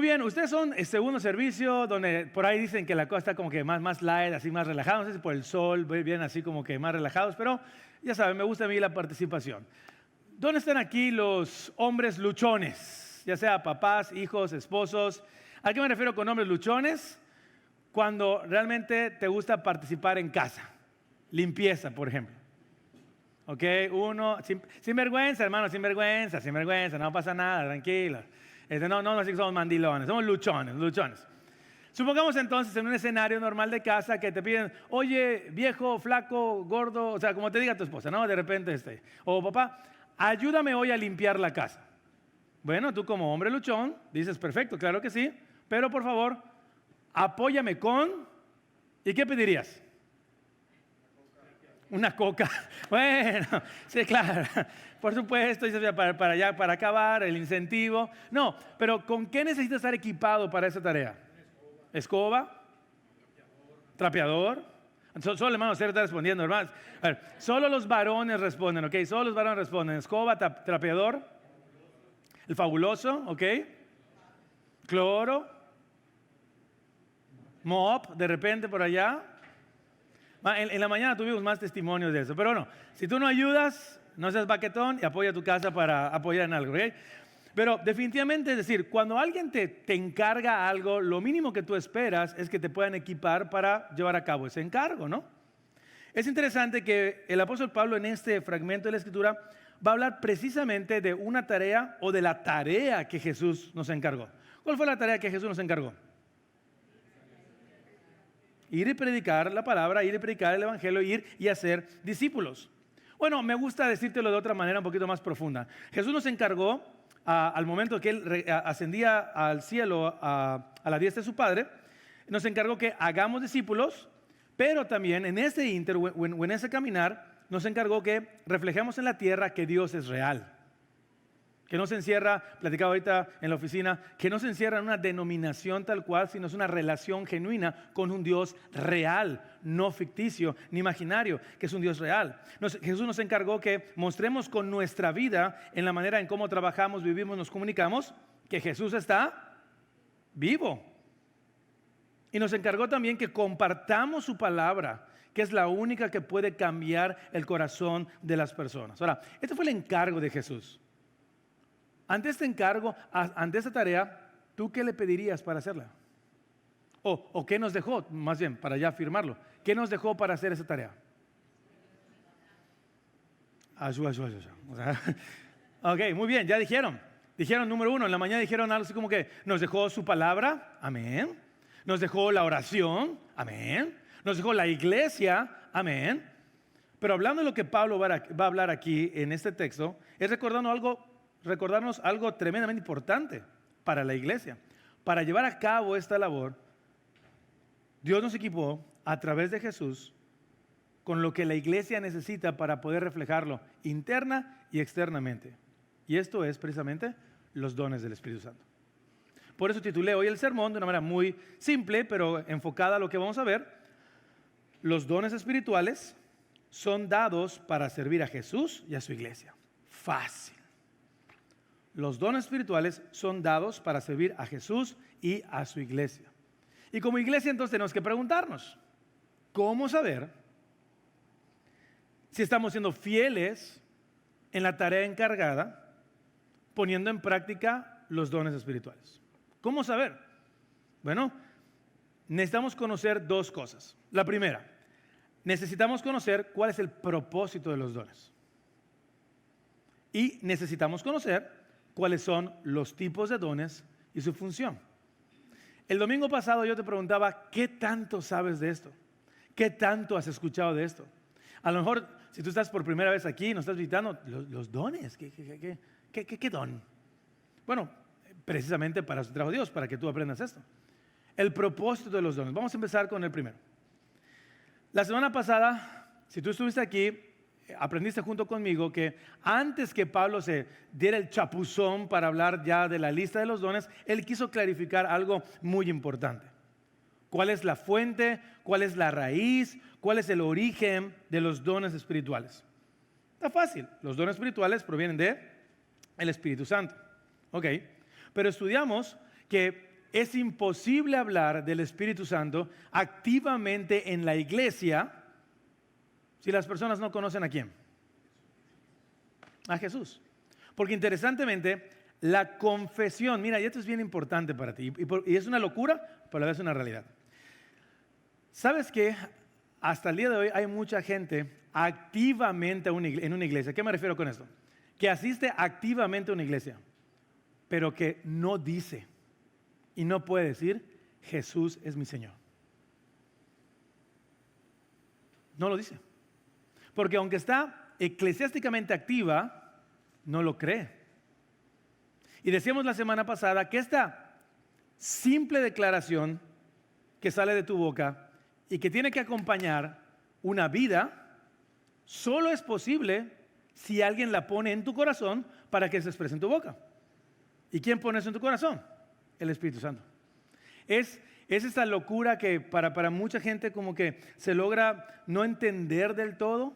Muy bien, ustedes son el segundo servicio donde por ahí dicen que la cosa está como que más light, así más relajada. No sé si por el sol, bien así como que más relajados, pero ya saben, me gusta a mí la participación. ¿Dónde están aquí los hombres luchones? Ya sea papás, hijos, esposos. ¿A qué me refiero con hombres luchones? Cuando realmente te gusta participar en casa. Limpieza, por ejemplo. Ok, uno, sin vergüenza, hermano, sin vergüenza, no pasa nada, tranquilo. No, así que somos mandilones, somos luchones. Supongamos entonces en un escenario normal de casa que te piden, oye, viejo, flaco, gordo, o sea, como te diga tu esposa, ¿no? De repente, o papá, ayúdame hoy a limpiar la casa. Bueno, tú como hombre luchón dices, perfecto, claro que sí, pero por favor, apóyame con, ¿y qué pedirías? Una coca. Bueno, sí, claro. Por supuesto, para acabar, el incentivo. No, pero ¿con qué necesitas estar equipado para esa tarea? Escoba. Trapeador. Solo hermano, usted está respondiendo, hermanos. A ver, solo los varones responden, ¿ok? Solo los varones responden. Escoba, trapeador. El fabuloso, ¿ok? Cloro. Mop, de repente por allá. En la mañana tuvimos más testimonios de eso, pero no, si tú no ayudas, no seas baquetón y apoya tu casa para apoyar en algo, ¿ok? Pero definitivamente, es decir, cuando alguien te encarga algo, lo mínimo que tú esperas es que te puedan equipar para llevar a cabo ese encargo, ¿no? Es interesante que el apóstol Pablo en este fragmento de la Escritura va a hablar precisamente de una tarea o de la tarea que Jesús nos encargó. ¿Cuál fue la tarea que Jesús nos encargó? Ir y predicar la palabra, ir y predicar el evangelio, ir y hacer discípulos. Bueno, me gusta decírtelo de otra manera un poquito más profunda. Jesús nos encargó, al momento que Él ascendía al cielo a la diestra de su Padre, nos encargó que hagamos discípulos, pero también en ese inter o en ese caminar, nos encargó que reflejemos en la tierra que Dios es real. Que no se encierra, platicaba ahorita en la oficina, que no se encierra en una denominación tal cual, sino es una relación genuina con un Dios real, no ficticio ni imaginario, que es un Dios real. Jesús nos encargó que mostremos con nuestra vida, en la manera en cómo trabajamos, vivimos, nos comunicamos, que Jesús está vivo. Y nos encargó también que compartamos su palabra, que es la única que puede cambiar el corazón de las personas. Ahora, este fue el encargo de Jesús. Ante este encargo, ante esta tarea, ¿tú qué le pedirías para hacerla? ¿O qué nos dejó, más bien, para ya afirmarlo? ¿Qué nos dejó para hacer esa tarea? Ok, muy bien, ya dijeron. Dijeron número uno, en la mañana dijeron algo así como que nos dejó su palabra, amén. Nos dejó la oración, amén. Nos dejó la iglesia, amén. Pero hablando de lo que Pablo va a hablar aquí en este texto, es recordarnos algo tremendamente importante para la iglesia. Para llevar a cabo esta labor, Dios nos equipó a través de Jesús con lo que la iglesia necesita para poder reflejarlo interna y externamente. Y esto es precisamente los dones del Espíritu Santo. Por eso titulé hoy el sermón de una manera muy simple, pero enfocada a lo que vamos a ver. Los dones espirituales son dados para servir a Jesús y a su iglesia. Fácil. Los dones espirituales son dados para servir a Jesús y a su iglesia. Y como iglesia entonces tenemos que preguntarnos, ¿cómo saber si estamos siendo fieles en la tarea encargada, poniendo en práctica los dones espirituales? ¿Cómo saber? Bueno, necesitamos conocer dos cosas. La primera, necesitamos conocer cuál es el propósito de los dones. Y necesitamos conocer cuáles son los tipos de dones y su función. El domingo pasado yo te preguntaba, ¿qué tanto sabes de esto? ¿Qué tanto has escuchado de esto? A lo mejor, si tú estás por primera vez aquí y nos estás visitando, los dones, ¿qué don? Bueno, precisamente para eso trajo Dios, para que tú aprendas esto. El propósito de los dones. Vamos a empezar con el primero. La semana pasada, si tú estuviste aquí, aprendiste junto conmigo que antes que Pablo se diera el chapuzón para hablar ya de la lista de los dones, él quiso clarificar algo muy importante. ¿Cuál es la fuente? ¿Cuál es la raíz? ¿Cuál es el origen de los dones espirituales? Está fácil. Los dones espirituales provienen de el Espíritu Santo. Ok. Pero estudiamos que es imposible hablar del Espíritu Santo activamente en la iglesia si las personas no conocen a quién. A Jesús. Porque interesantemente, la confesión, mira, y esto es bien importante para ti, y es una locura, pero a la vez es una realidad. ¿Sabes qué? Hasta el día de hoy hay mucha gente activamente en una iglesia. ¿Qué me refiero con esto? Que asiste activamente a una iglesia, pero que no dice y no puede decir, Jesús es mi Señor. No lo dice. Porque aunque está eclesiásticamente activa, no lo cree. Y decíamos la semana pasada que esta simple declaración que sale de tu boca y que tiene que acompañar una vida, solo es posible si alguien la pone en tu corazón para que se exprese en tu boca. ¿Y quién pone eso en tu corazón? El Espíritu Santo. Es esta locura que para mucha gente como que se logra no entender del todo,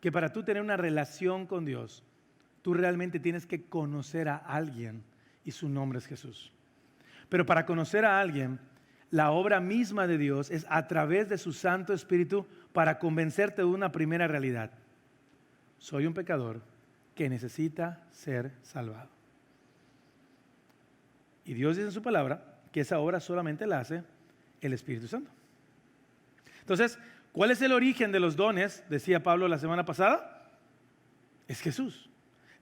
que para tú tener una relación con Dios, tú realmente tienes que conocer a alguien y su nombre es Jesús. Pero para conocer a alguien, la obra misma de Dios es a través de su Santo Espíritu para convencerte de una primera realidad. Soy un pecador que necesita ser salvado. Y Dios dice en su palabra que esa obra solamente la hace el Espíritu Santo. Entonces, ¿cuál es el origen de los dones? Decía Pablo la semana pasada. Es Jesús.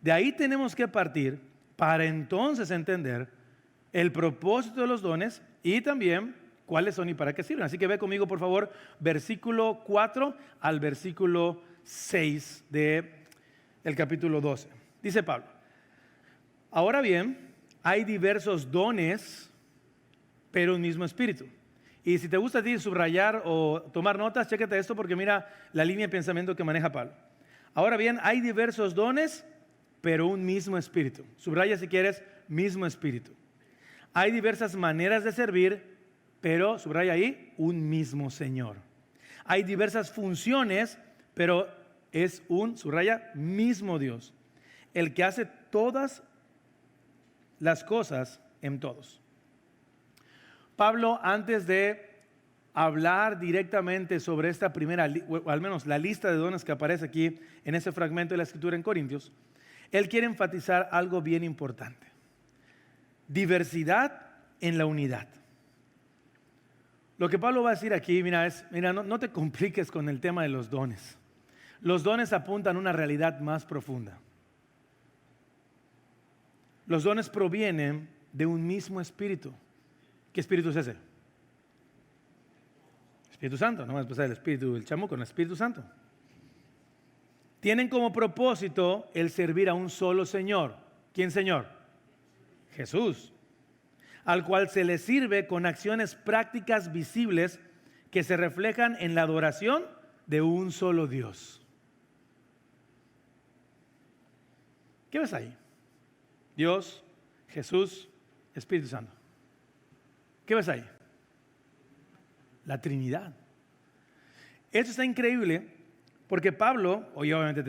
De ahí tenemos que partir para entonces entender el propósito de los dones y también cuáles son y para qué sirven. Así que ve conmigo, por favor, versículo 4 al versículo 6 del capítulo 12. Dice Pablo, ahora bien, hay diversos dones, pero un mismo espíritu. Y si te gusta a ti subrayar o tomar notas, chécate esto porque mira la línea de pensamiento que maneja Pablo. Ahora bien, hay diversos dones, pero un mismo espíritu. Subraya si quieres, mismo espíritu. Hay diversas maneras de servir, pero, subraya ahí, un mismo Señor. Hay diversas funciones, pero es un, subraya, mismo Dios. El que hace todas las cosas en todos. Pablo, antes de hablar directamente sobre esta primera, o al menos la lista de dones que aparece aquí en ese fragmento de la Escritura en Corintios, él quiere enfatizar algo bien importante. Diversidad en la unidad. Lo que Pablo va a decir aquí, mira, no te compliques con el tema de los dones. Los dones apuntan a una realidad más profunda. Los dones provienen de un mismo espíritu. ¿Qué espíritu es ese? Espíritu Santo, no vas a pasar el espíritu del chamuco, el Espíritu Santo. Tienen como propósito el servir a un solo Señor. ¿Quién Señor? Jesús. Al cual se le sirve con acciones prácticas visibles que se reflejan en la adoración de un solo Dios. ¿Qué ves ahí? Dios, Jesús, Espíritu Santo. ¿Qué ves ahí? La Trinidad. Esto está increíble porque Pablo, y obviamente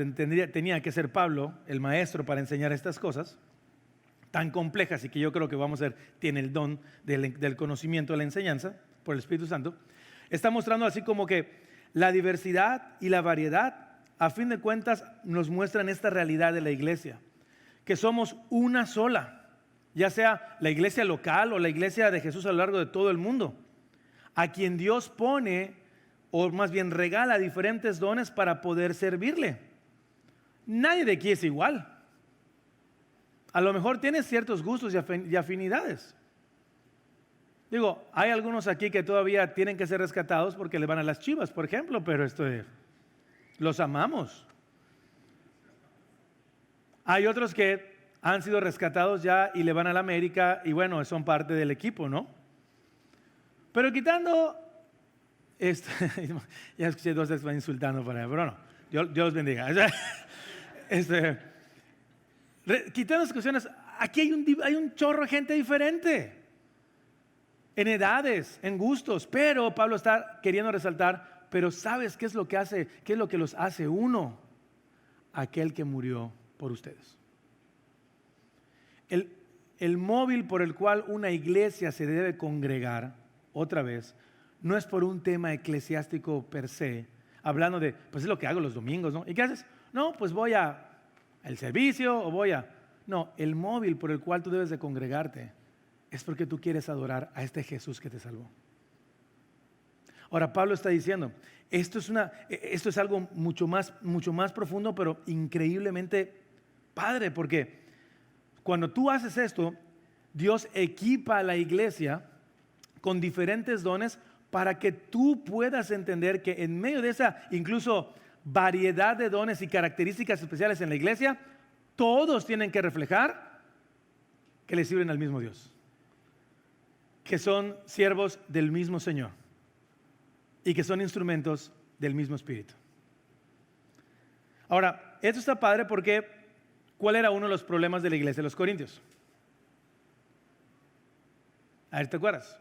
tenía que ser Pablo el maestro para enseñar estas cosas tan complejas y que yo creo que vamos a ver, tiene el don del conocimiento de la enseñanza por el Espíritu Santo. Está mostrando así como que la diversidad y la variedad a fin de cuentas nos muestran esta realidad de la iglesia, que somos una sola, ya sea la iglesia local o la iglesia de Jesús a lo largo de todo el mundo, a quien Dios pone, o más bien regala diferentes dones para poder servirle. Nadie de aquí es igual. A lo mejor tienes ciertos gustos y afinidades. Digo, hay algunos aquí que todavía tienen que ser rescatados porque le van a las Chivas, por ejemplo, pero los amamos. Hay otros que han sido rescatados ya y le van a la América y bueno, son parte del equipo, ¿no? Pero quitando esto, ya escuché dos que van insultando por ahí, pero no, Dios los bendiga. Quitando las cuestiones, aquí hay un chorro de gente diferente, en edades, en gustos, pero Pablo está queriendo resaltar, pero ¿sabes qué es lo que hace, qué es lo que los hace uno? Aquel que murió por ustedes. el móvil por el cual una iglesia se debe congregar, otra vez, no es por un tema eclesiástico per se, hablando de, pues es lo que hago los domingos, ¿no? ¿Y qué haces? No, pues voy al servicio o voy a... No, el móvil por el cual tú debes de congregarte es porque tú quieres adorar a este Jesús que te salvó. Ahora Pablo está diciendo, esto es algo mucho más profundo, pero increíblemente padre, porque cuando tú haces esto, Dios equipa a la iglesia con diferentes dones para que tú puedas entender que en medio de esa incluso variedad de dones y características especiales en la iglesia, todos tienen que reflejar que le sirven al mismo Dios, que son siervos del mismo Señor y que son instrumentos del mismo Espíritu. Ahora, esto está padre porque ¿cuál era uno de los problemas de la iglesia de los Corintios? A ver, ¿te acuerdas?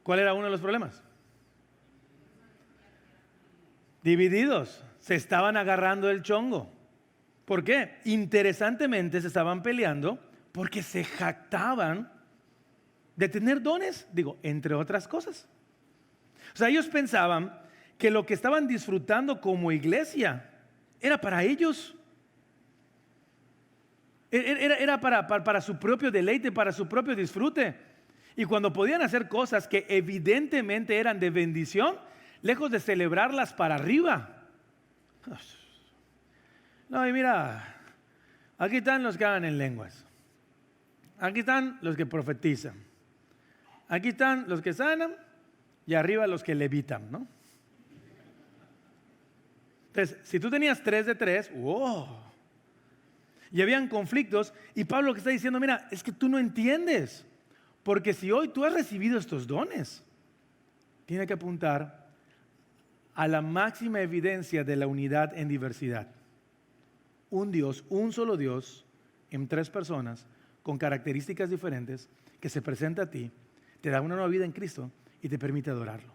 ¿Cuál era uno de los problemas? Divididos, se estaban agarrando el chongo. ¿Por qué? Interesantemente se estaban peleando porque se jactaban de tener dones, entre otras cosas. O sea, ellos pensaban que lo que estaban disfrutando como iglesia era para ellos. Era para su propio deleite, para su propio disfrute. Y cuando podían hacer cosas que evidentemente eran de bendición, lejos de celebrarlas para arriba. No, y mira, aquí están los que hablan en lenguas. Aquí están los que profetizan. Aquí están los que sanan y arriba los que levitan, ¿no? Entonces, si tú tenías 3 de 3, ¡wow! Y habían conflictos, y Pablo lo que está diciendo, mira, es que tú no entiendes, porque si hoy tú has recibido estos dones, tiene que apuntar a la máxima evidencia de la unidad en diversidad. Un Dios, un solo Dios, en 3 personas, con características diferentes, que se presenta a ti, te da una nueva vida en Cristo y te permite adorarlo.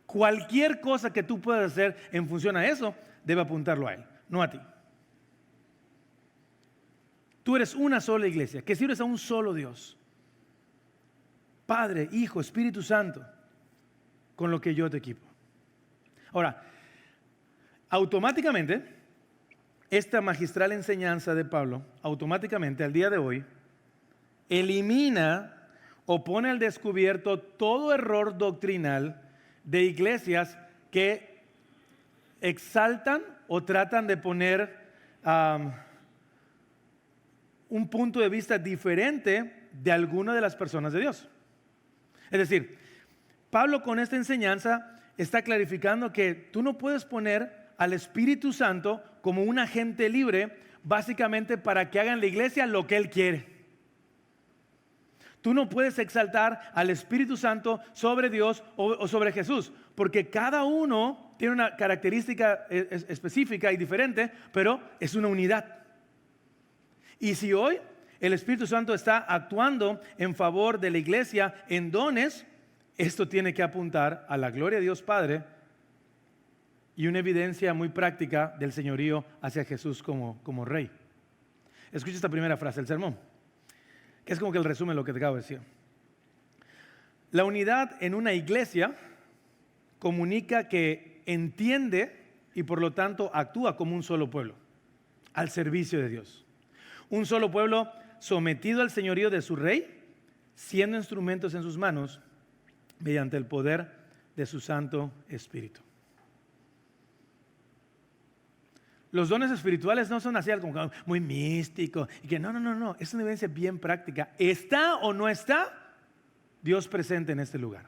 Cualquier cosa que tú puedas hacer en función a eso, debe apuntarlo a Él, no a ti. Tú eres una sola iglesia, que sirves a un solo Dios. Padre, Hijo, Espíritu Santo, con lo que yo te equipo. Ahora, automáticamente, esta magistral enseñanza de Pablo, automáticamente al día de hoy, elimina o pone al descubierto todo error doctrinal de iglesias que exaltan o tratan de poner un punto de vista diferente de alguna de las personas de Dios. Es decir, Pablo con esta enseñanza está clarificando que tú no puedes poner al Espíritu Santo como un agente libre básicamente para que haga en la iglesia lo que Él quiere. Tú no puedes exaltar al Espíritu Santo sobre Dios o sobre Jesús, porque cada uno tiene una característica específica y diferente, pero es una unidad. Y si hoy el Espíritu Santo está actuando en favor de la iglesia en dones, esto tiene que apuntar a la gloria de Dios Padre y una evidencia muy práctica del señorío hacia Jesús como Rey. Escucha esta primera frase del sermón, que es como que el resumen de lo que te acabo de decir. La unidad en una iglesia comunica que entiende y por lo tanto actúa como un solo pueblo, al servicio de Dios. Un solo pueblo sometido al señorío de su Rey, siendo instrumentos en sus manos mediante el poder de su Santo Espíritu. Los dones espirituales no son así algo como muy místico y que no, es una evidencia bien práctica. ¿Está o no está Dios presente en este lugar?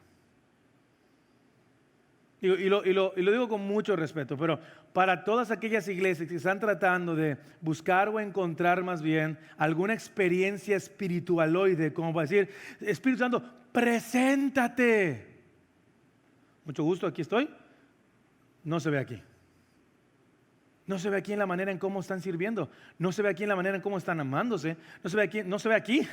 Y lo digo con mucho respeto, pero para todas aquellas iglesias que están tratando de buscar o encontrar más bien alguna experiencia espiritualoide, como para decir, Espíritu Santo, preséntate. Mucho gusto, aquí estoy. No se ve aquí. No se ve aquí en la manera en cómo están sirviendo. No se ve aquí en la manera en cómo están amándose. No se ve aquí.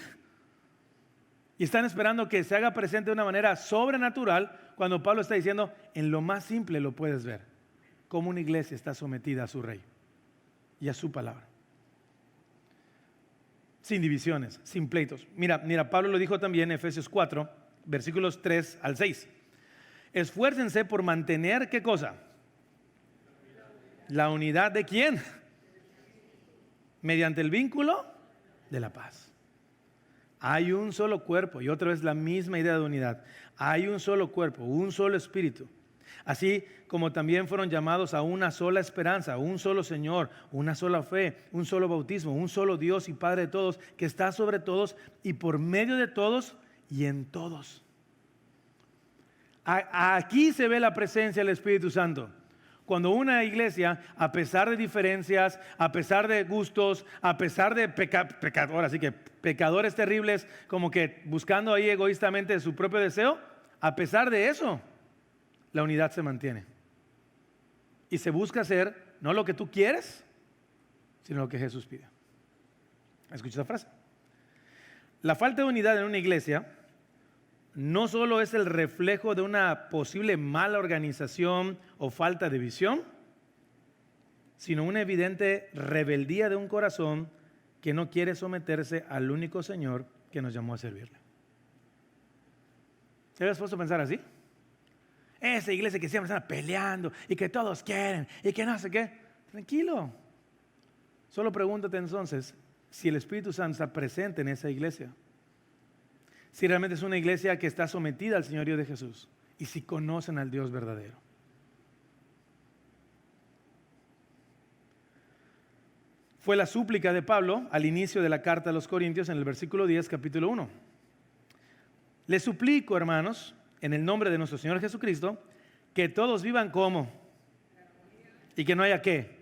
Y están esperando que se haga presente de una manera sobrenatural cuando Pablo está diciendo, en lo más simple lo puedes ver. Cómo una iglesia está sometida a su Rey y a su palabra. sin divisiones, sin pleitos. Mira, Pablo lo dijo también en Efesios 4, versículos 3 al 6. Esfuércense por mantener, ¿qué cosa? La unidad de ¿quién? Mediante el vínculo de la paz. Hay un solo cuerpo, y otra vez la misma idea de unidad. Hay un solo cuerpo, un solo espíritu. Así como también fueron llamados a una sola esperanza, un solo Señor, una sola fe, un solo bautismo, un solo Dios y Padre de todos, que está sobre todos y por medio de todos y en todos. Aquí se ve la presencia del Espíritu Santo. Cuando una iglesia, a pesar de diferencias, a pesar de gustos, a pesar de pecadores terribles, como que buscando ahí egoístamente su propio deseo, a pesar de eso, la unidad se mantiene. Y se busca hacer no lo que tú quieres, sino lo que Jesús pide. Escucha esa frase. La falta de unidad en una iglesia no solo es el reflejo de una posible mala organización o falta de visión, sino una evidente rebeldía de un corazón que no quiere someterse al único Señor que nos llamó a servirle. ¿Te habías puesto a pensar así? Esa iglesia que siempre están peleando y que todos quieren y que no sé qué. Tranquilo. Solo pregúntate entonces si el Espíritu Santo está presente en esa iglesia. Si realmente es una iglesia que está sometida al señorío de Jesús y si conocen al Dios verdadero. Fue la súplica de Pablo al inicio de la carta a los Corintios en el versículo 10, capítulo 1. Les suplico, hermanos, en el nombre de nuestro Señor Jesucristo, que todos vivan como y que no haya qué,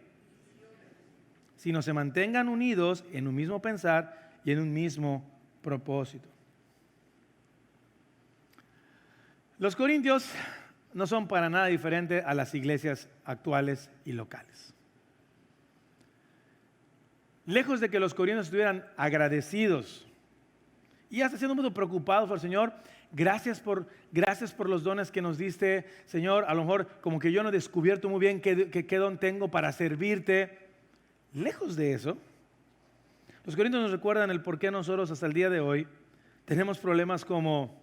sino se mantengan unidos en un mismo pensar y en un mismo propósito. Los corintios no son para nada diferentes a las iglesias actuales y locales. Lejos de que los corintios estuvieran agradecidos y hasta siendo muy preocupados por el Señor, gracias por los dones que nos diste, Señor. A lo mejor como que yo no he descubierto muy bien qué don tengo para servirte. Lejos de eso, los corintios nos recuerdan el por qué nosotros hasta el día de hoy tenemos problemas como...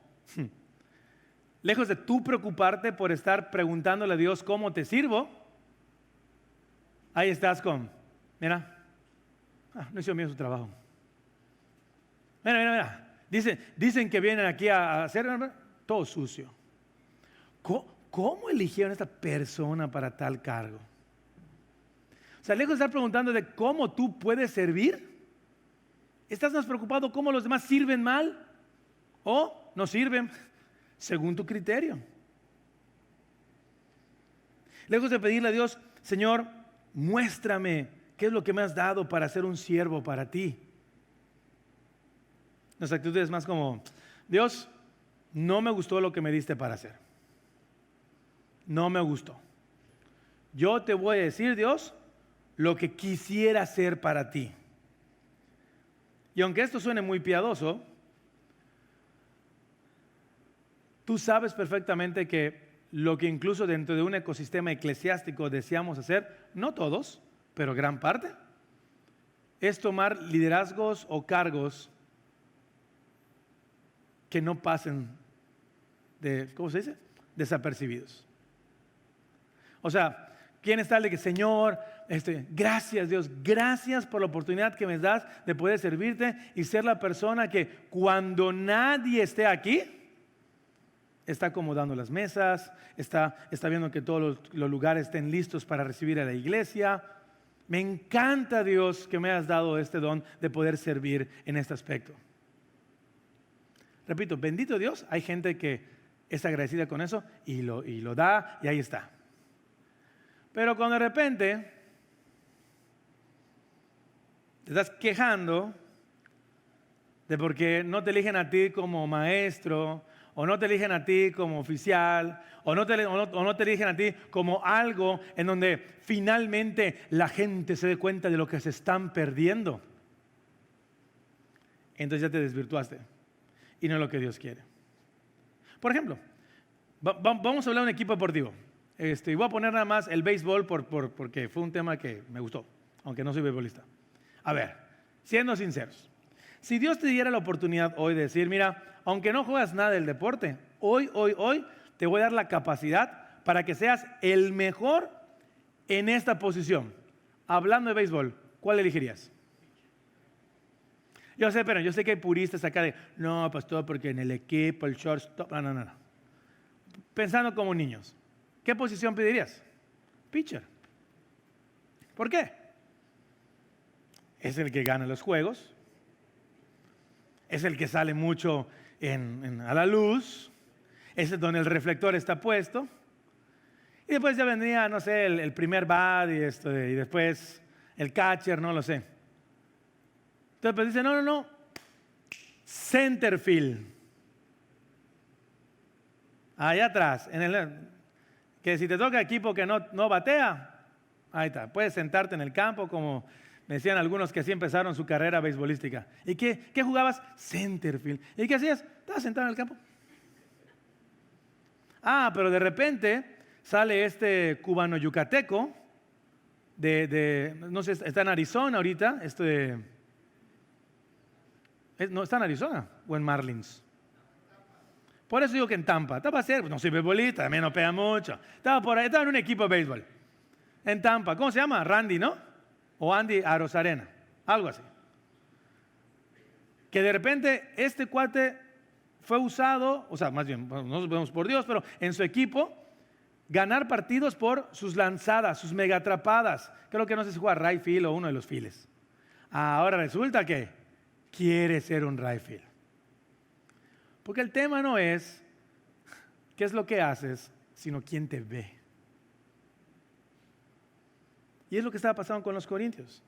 Lejos de tú preocuparte por estar preguntándole a Dios cómo te sirvo, ahí estás con, mira, no hizo bien su trabajo. Mira. Dicen que vienen aquí a hacer todo sucio. ¿Cómo eligieron a esta persona para tal cargo? O sea, lejos de estar preguntando de cómo tú puedes servir, estás más preocupado cómo los demás sirven mal o no sirven según tu criterio. Lejos de pedirle a Dios, Señor, muéstrame qué es lo que me has dado para ser un siervo para ti. Nuestra actitud es más como, Dios, no me gustó lo que me diste para hacer. No me gustó. Yo te voy a decir, Dios, lo que quisiera hacer para ti. Y aunque esto suene muy piadoso, tú sabes perfectamente que lo que incluso dentro de un ecosistema eclesiástico deseamos hacer, no todos, pero gran parte, es tomar liderazgos o cargos que no pasen ¿cómo se dice? Desapercibidos. O sea, ¿quién está el de que, Señor, gracias Dios, gracias por la oportunidad que me das de poder servirte y ser la persona que cuando nadie esté aquí, está acomodando las mesas, está viendo que todos los lugares estén listos para recibir a la iglesia? Me encanta, Dios, que me has dado este don de poder servir en este aspecto. Repito, bendito Dios, hay gente que es agradecida con eso y lo da y ahí está. Pero cuando de repente te estás quejando de porque no te eligen a ti como maestro, o no te eligen a ti como oficial, o no te eligen a ti como algo en donde finalmente la gente se dé cuenta de lo que se están perdiendo, entonces ya te desvirtuaste y no es lo que Dios quiere. Por ejemplo, vamos a hablar de un equipo deportivo. Y voy a poner nada más el béisbol porque fue un tema que me gustó, aunque no soy beisbolista. A ver, siendo sinceros, Si Dios te diera la oportunidad hoy de decir, mira, aunque no juegas nada del deporte, hoy, te voy a dar la capacidad para que seas el mejor en esta posición. Hablando de béisbol, ¿cuál elegirías? Yo sé, pero yo sé que hay puristas acá de, no, pastor, porque en el equipo, el shortstop, no. Pensando como niños, ¿qué posición pedirías? Pitcher. ¿Por qué? Es el que gana los juegos, es el que sale mucho a la luz, ese es donde el reflector está puesto. Y después ya vendría, no sé, el primer bat y después el catcher, no lo sé. Entonces pues dice, no, center field. Allá atrás, que si te toca equipo que no batea, ahí está, puedes sentarte en el campo como me decían algunos que así empezaron su carrera beisbolística. ¿Y qué jugabas? Center field. ¿Y qué hacías? Estabas sentado en el campo. Pero de repente sale este cubano yucateco, no sé, está en Arizona ahorita, no, está en Arizona o en Marlins. Por eso digo que en Tampa. Tampa no soy beisbolista, también no pega mucho. Estaba por ahí, estaba en un equipo de béisbol. En Tampa, ¿cómo se llama? Randy, ¿no? O Andy Arozarena, algo así. Que de repente este cuate fue usado, o sea, más bien, no nos vemos por Dios, pero en su equipo, ganar partidos por sus lanzadas, sus megatrapadas. Creo que no sé si juega right field o uno de los files. Ahora resulta que quiere ser un right field. Porque el tema no es qué es lo que haces, sino quién te ve. Y es lo que estaba pasando con los corintios.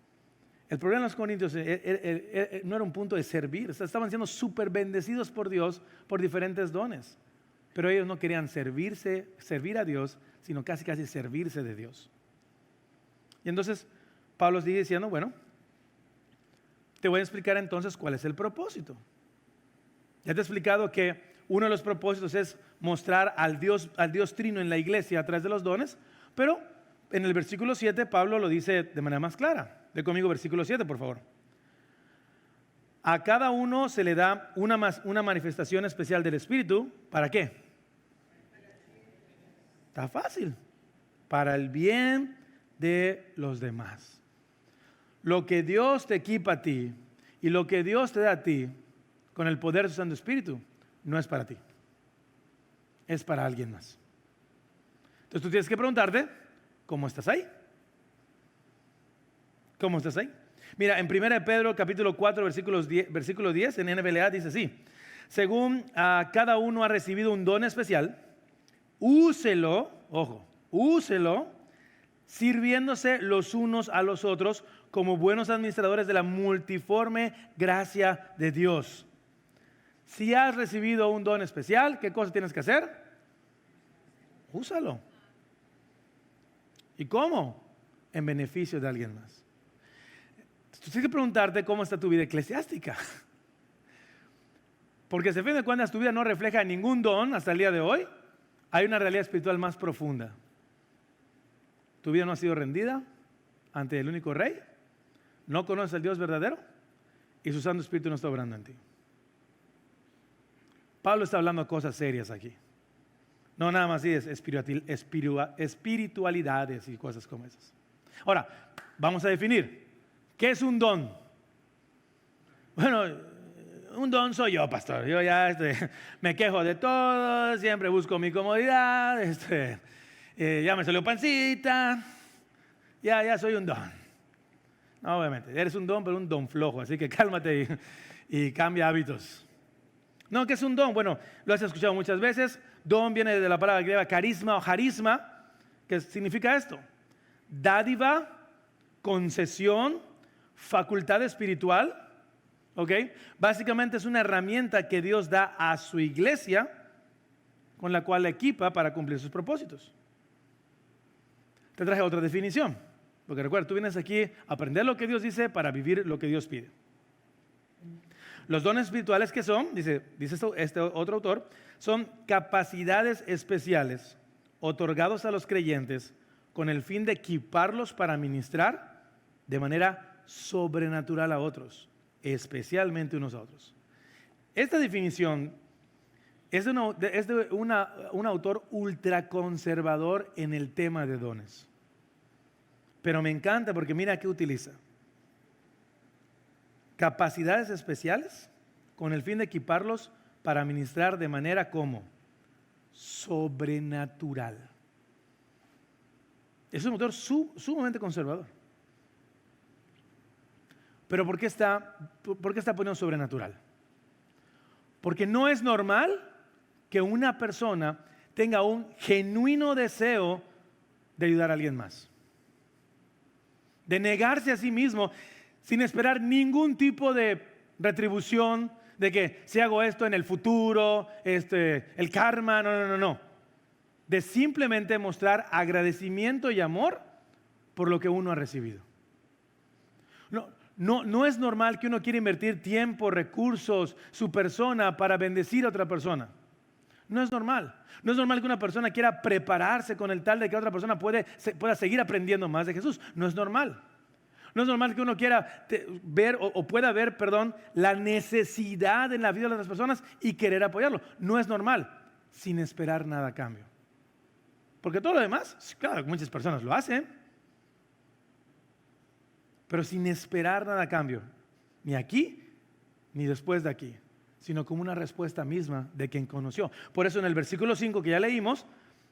El problema de los corintios no era un punto de servir. O sea, estaban siendo súper bendecidos por Dios por diferentes dones. Pero ellos no querían servir a Dios, sino casi servirse de Dios. Y entonces Pablo sigue diciendo, bueno, te voy a explicar entonces cuál es el propósito. Ya te he explicado que uno de los propósitos es mostrar al Dios Trino en la iglesia a través de los dones, pero en el versículo 7 Pablo lo dice de manera más clara. Ve conmigo versículo 7, por favor. A cada uno se le da una manifestación especial del Espíritu. ¿Para qué? Está fácil. Para el bien de los demás. Lo que Dios te equipa a ti y lo que Dios te da a ti con el poder de su Santo Espíritu no es para ti. Es para alguien más. Entonces tú tienes que preguntarte, ¿cómo estás ahí? ¿Cómo estás ahí? Mira, en 1 Pedro capítulo 4 versículo 10 en NBLA dice así: según cada uno ha recibido un don especial, úselo, sirviéndose los unos a los otros como buenos administradores de la multiforme gracia de Dios. Si has recibido un don especial, ¿qué cosa tienes que hacer? Úsalo. ¿Y cómo? En beneficio de alguien más. Tú tienes que preguntarte cómo está tu vida eclesiástica. Porque si a fin de cuentas tu vida no refleja ningún don hasta el día de hoy, hay una realidad espiritual más profunda. Tu vida no ha sido rendida ante el único Rey, no conoces al Dios verdadero y su Santo Espíritu no está obrando en ti. Pablo está hablando de cosas serias aquí. No nada más es espiritualidades y cosas como esas. Ahora, vamos a definir. ¿Qué es un don? Bueno, un don soy yo, pastor. Yo ya me quejo de todo, siempre busco mi comodidad, ya me salió pancita, ya soy un don. No, obviamente, eres un don, pero un don flojo, así que cálmate y cambia hábitos. No, ¿qué es un don? Bueno, lo has escuchado muchas veces. Don viene de la palabra griega carisma o charisma, que significa esto: dádiva, concesión, facultad espiritual. ¿Ok? Básicamente es una herramienta que Dios da a su iglesia con la cual la equipa para cumplir sus propósitos. Te traje otra definición, porque recuerda, tú vienes aquí a aprender lo que Dios dice para vivir lo que Dios pide. Los dones espirituales, que son, dice este otro autor, son capacidades especiales otorgados a los creyentes con el fin de equiparlos para ministrar de manera sobrenatural a otros especialmente unos a otros. Esta definición es de un autor ultraconservador en el tema de dones. Pero me encanta porque mira qué utiliza. Capacidades especiales con el fin de equiparlos para ministrar de manera como sobrenatural. Es un autor sumamente conservador. Pero ¿por qué está poniendo sobrenatural? Porque no es normal que una persona tenga un genuino deseo de ayudar a alguien más. De negarse a sí mismo sin esperar ningún tipo de retribución, de que si hago esto en el futuro, el karma, no. De simplemente mostrar agradecimiento y amor por lo que uno ha recibido. No es normal que uno quiera invertir tiempo, recursos, su persona para bendecir a otra persona. No es normal. No es normal que una persona quiera prepararse con el tal de que otra persona pueda seguir aprendiendo más de Jesús. No es normal. No es normal que uno quiera ver o pueda ver, la necesidad en la vida de las personas y querer apoyarlo. No es normal, sin esperar nada a cambio. Porque todo lo demás, claro, muchas personas lo hacen, pero sin esperar nada a cambio, ni aquí, ni después de aquí, sino como una respuesta misma de quien conoció. Por eso en el versículo 5 que ya leímos,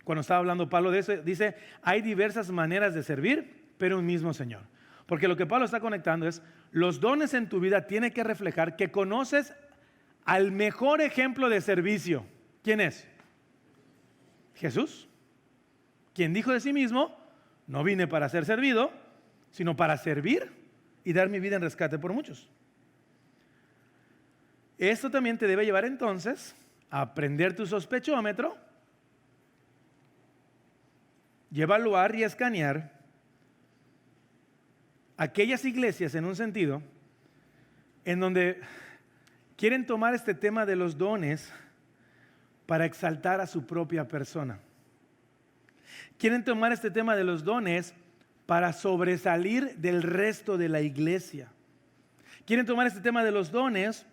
cuando estaba hablando Pablo de eso, dice, hay diversas maneras de servir, pero un mismo Señor. Porque lo que Pablo está conectando es, los dones en tu vida tienen que reflejar que conoces al mejor ejemplo de servicio. ¿Quién es? Jesús. Quien dijo de sí mismo, no vine para ser servido, sino para servir y dar mi vida en rescate por muchos. Esto también te debe llevar entonces a aprender tu sospechómetro y evaluar y escanear aquellas iglesias en un sentido en donde quieren tomar este tema de los dones para exaltar a su propia persona. Quieren tomar este tema de los dones para sobresalir del resto de la iglesia. Quieren tomar este tema de los dones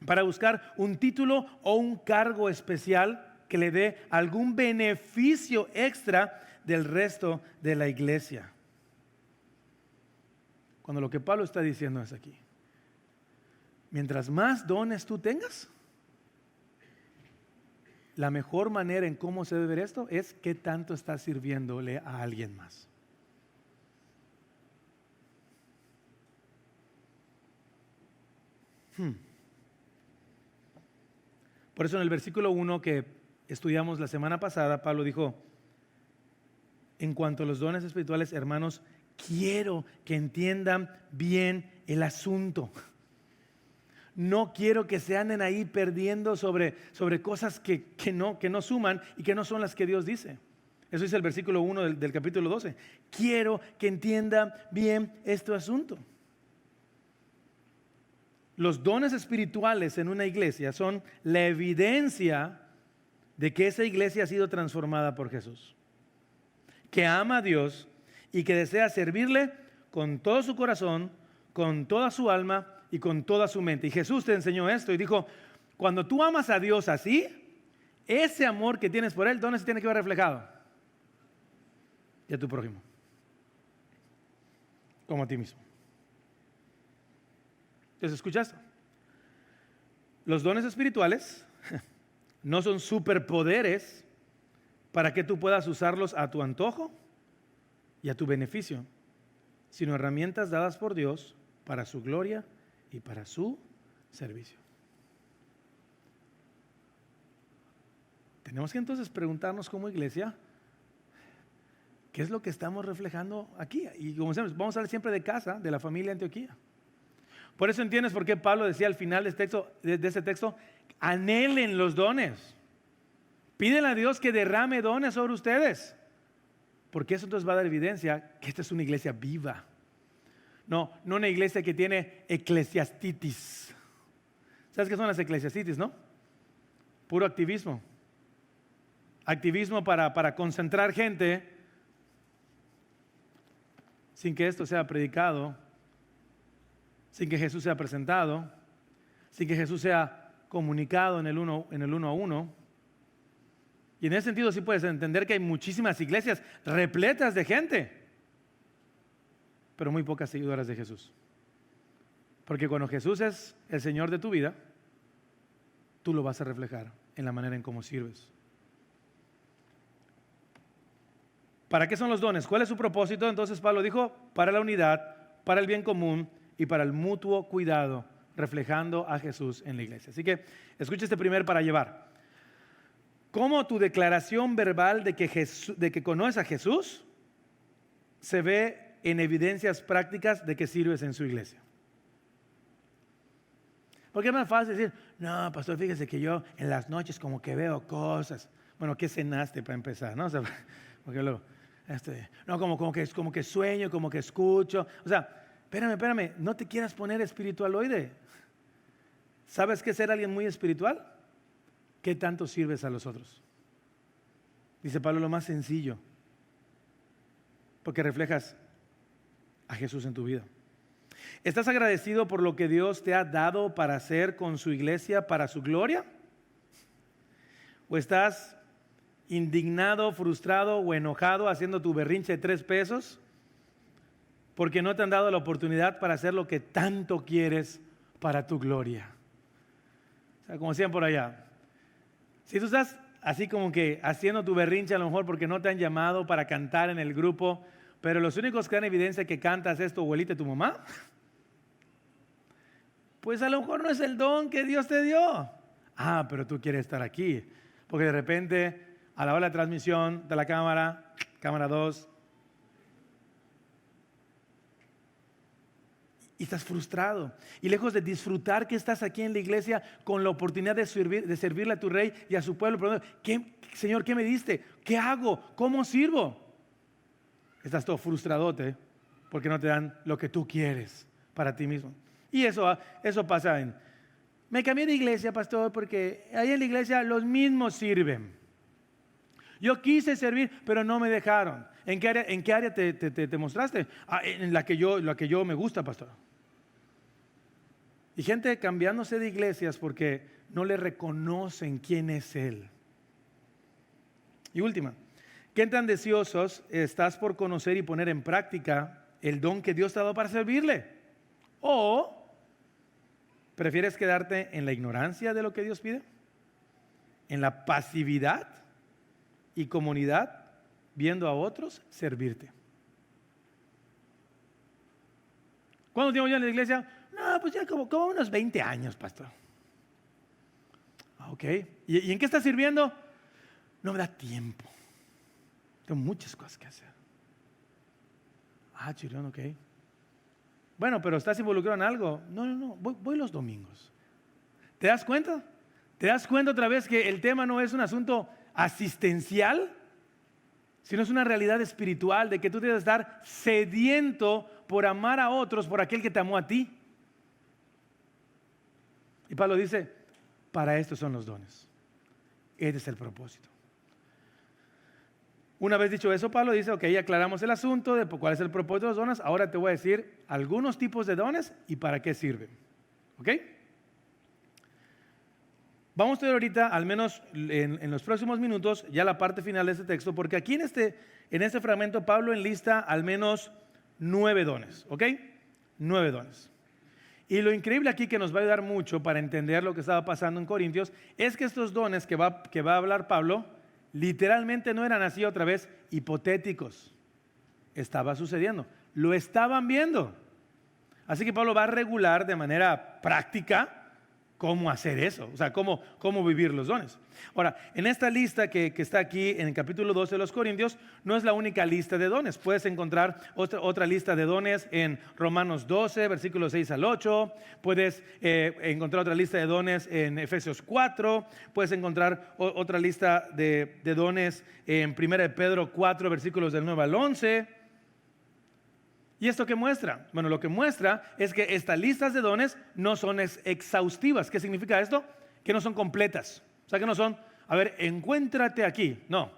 para buscar un título o un cargo especial que le dé algún beneficio extra del resto de la iglesia. Cuando lo que Pablo está diciendo es aquí, mientras más dones tú tengas, la mejor manera en cómo se debe ver esto es qué tanto estás sirviéndole a alguien más. Por eso en el versículo 1 que estudiamos la semana pasada, Pablo dijo, en cuanto a los dones espirituales, hermanos, quiero que entiendan bien el asunto. No quiero que se anden ahí perdiendo sobre cosas que no suman y que no son las que Dios dice. Eso dice el versículo 1 del capítulo 12. Quiero que entiendan bien este asunto. Los dones espirituales en una iglesia son la evidencia de que esa iglesia ha sido transformada por Jesús, que ama a Dios y que desea servirle con todo su corazón, con toda su alma y con toda su mente. Y Jesús te enseñó esto y dijo, cuando tú amas a Dios así, ese amor que tienes por Él, ¿dónde se tiene que ver reflejado? Y a tu prójimo, como a ti mismo. Entonces, ¿escucha esto? Los dones espirituales no son superpoderes para que tú puedas usarlos a tu antojo y a tu beneficio, sino herramientas dadas por Dios para su gloria y para su servicio. Tenemos que entonces preguntarnos como iglesia, ¿qué es lo que estamos reflejando aquí? Y como sabemos, vamos a hablar siempre de casa, de la familia Antioquía. Por eso entiendes por qué Pablo decía al final de este texto, anhelen los dones. Pídenle a Dios que derrame dones sobre ustedes. Porque eso entonces va a dar evidencia que esta es una iglesia viva. No una iglesia que tiene eclesiastitis. ¿Sabes qué son las eclesiastitis, no? Puro activismo. Activismo para concentrar gente sin que esto sea predicado, sin que Jesús sea presentado, sin que Jesús sea comunicado en el uno a uno. Y en ese sentido sí puedes entender que hay muchísimas iglesias repletas de gente, pero muy pocas seguidoras de Jesús. Porque cuando Jesús es el Señor de tu vida, tú lo vas a reflejar en la manera en cómo sirves. ¿Para qué son los dones? ¿Cuál es su propósito? Entonces Pablo dijo, para la unidad, para el bien común y para el mutuo cuidado, reflejando a Jesús en la iglesia. Así que escucha este primer para llevar. ¿Cómo tu declaración verbal de que conoces a Jesús se ve en evidencias prácticas de que sirves en su iglesia? Porque es más fácil decir, no, pastor, fíjese que yo en las noches como que veo cosas. Bueno, ¿qué cenaste para empezar? ¿No? O sea, porque luego, no, como que sueño, como que escucho. O sea, espérame, no te quieras poner espiritualoide. ¿Sabes qué es ser alguien muy espiritual? ¿Qué tanto sirves a los otros? Dice Pablo, lo más sencillo, porque reflejas a Jesús en tu vida. ¿Estás agradecido por lo que Dios te ha dado para hacer con su iglesia para su gloria? ¿O estás indignado, frustrado o enojado haciendo tu berrinche de 3 pesos porque no te han dado la oportunidad para hacer lo que tanto quieres para tu gloria? O sea, como decían por allá, si tú estás así como que haciendo tu berrinche a lo mejor porque no te han llamado para cantar en el grupo, pero los únicos que dan evidencia que cantas es tu abuelita y tu mamá, pues a lo mejor no es el don que Dios te dio. Pero tú quieres estar aquí, porque de repente a la hora de la transmisión de la cámara 2, y estás frustrado. Y lejos de disfrutar que estás aquí en la iglesia con la oportunidad de servirle a tu rey y a su pueblo, Señor, ¿qué me diste? ¿Qué hago? ¿Cómo sirvo? Estás todo frustradote porque no te dan lo que tú quieres para ti mismo. Y eso pasa me cambié de iglesia, pastor, porque ahí en la iglesia los mismos sirven. Yo quise servir, pero no me dejaron. ¿En qué área te mostraste? En la que yo me gusta, pastor. Y gente cambiándose de iglesias porque no le reconocen quién es Él. Y última, ¿qué tan deseosos estás por conocer y poner en práctica el don que Dios te ha dado para servirle? ¿O prefieres quedarte en la ignorancia de lo que Dios pide? ¿En la pasividad y comunidad viendo a otros servirte? ¿Cuánto tiempo ya en la iglesia? No, pues ya como unos 20 años, pastor. Ok. ¿Y en qué estás sirviendo? No me da tiempo. Tengo muchas cosas que hacer. Chirón, ok. Bueno, pero ¿estás involucrado en algo? No, voy los domingos. ¿Te das cuenta? ¿Te das cuenta otra vez que el tema no es un asunto asistencial, sino es una realidad espiritual de que tú debes estar sediento por amar a otros por aquel que te amó a ti? Y Pablo dice, para esto son los dones. Este es el propósito. Una vez dicho eso, Pablo dice, ok, ya aclaramos el asunto de cuál es el propósito de los dones. Ahora te voy a decir algunos tipos de dones y para qué sirven. ¿Ok? Vamos a ver ahorita, al menos en los próximos minutos, ya la parte final de este texto, porque aquí en este fragmento Pablo enlista al menos 9 dones. ¿Ok? 9 dones. Y lo increíble aquí que nos va a ayudar mucho para entender lo que estaba pasando en Corintios es que estos dones que va a hablar Pablo literalmente no eran así otra vez hipotéticos. Estaba sucediendo. Lo estaban viendo. Así que Pablo va a regular de manera práctica cómo hacer eso, o sea, cómo vivir los dones. Ahora, en esta lista que está aquí en el capítulo 12 de los Corintios, no es la única lista de dones. Puedes encontrar otra lista de dones en Romanos 12, versículos 6 al 8. Puedes encontrar otra lista de dones en Efesios 4. Puedes encontrar otra lista de dones en 1 de Pedro 4, versículos del 9 al 11. ¿Y esto qué muestra? Bueno, lo que muestra es que estas listas de dones no son exhaustivas. ¿Qué significa esto? Que no son completas. O sea, que no son, a ver, encuéntrate aquí. No.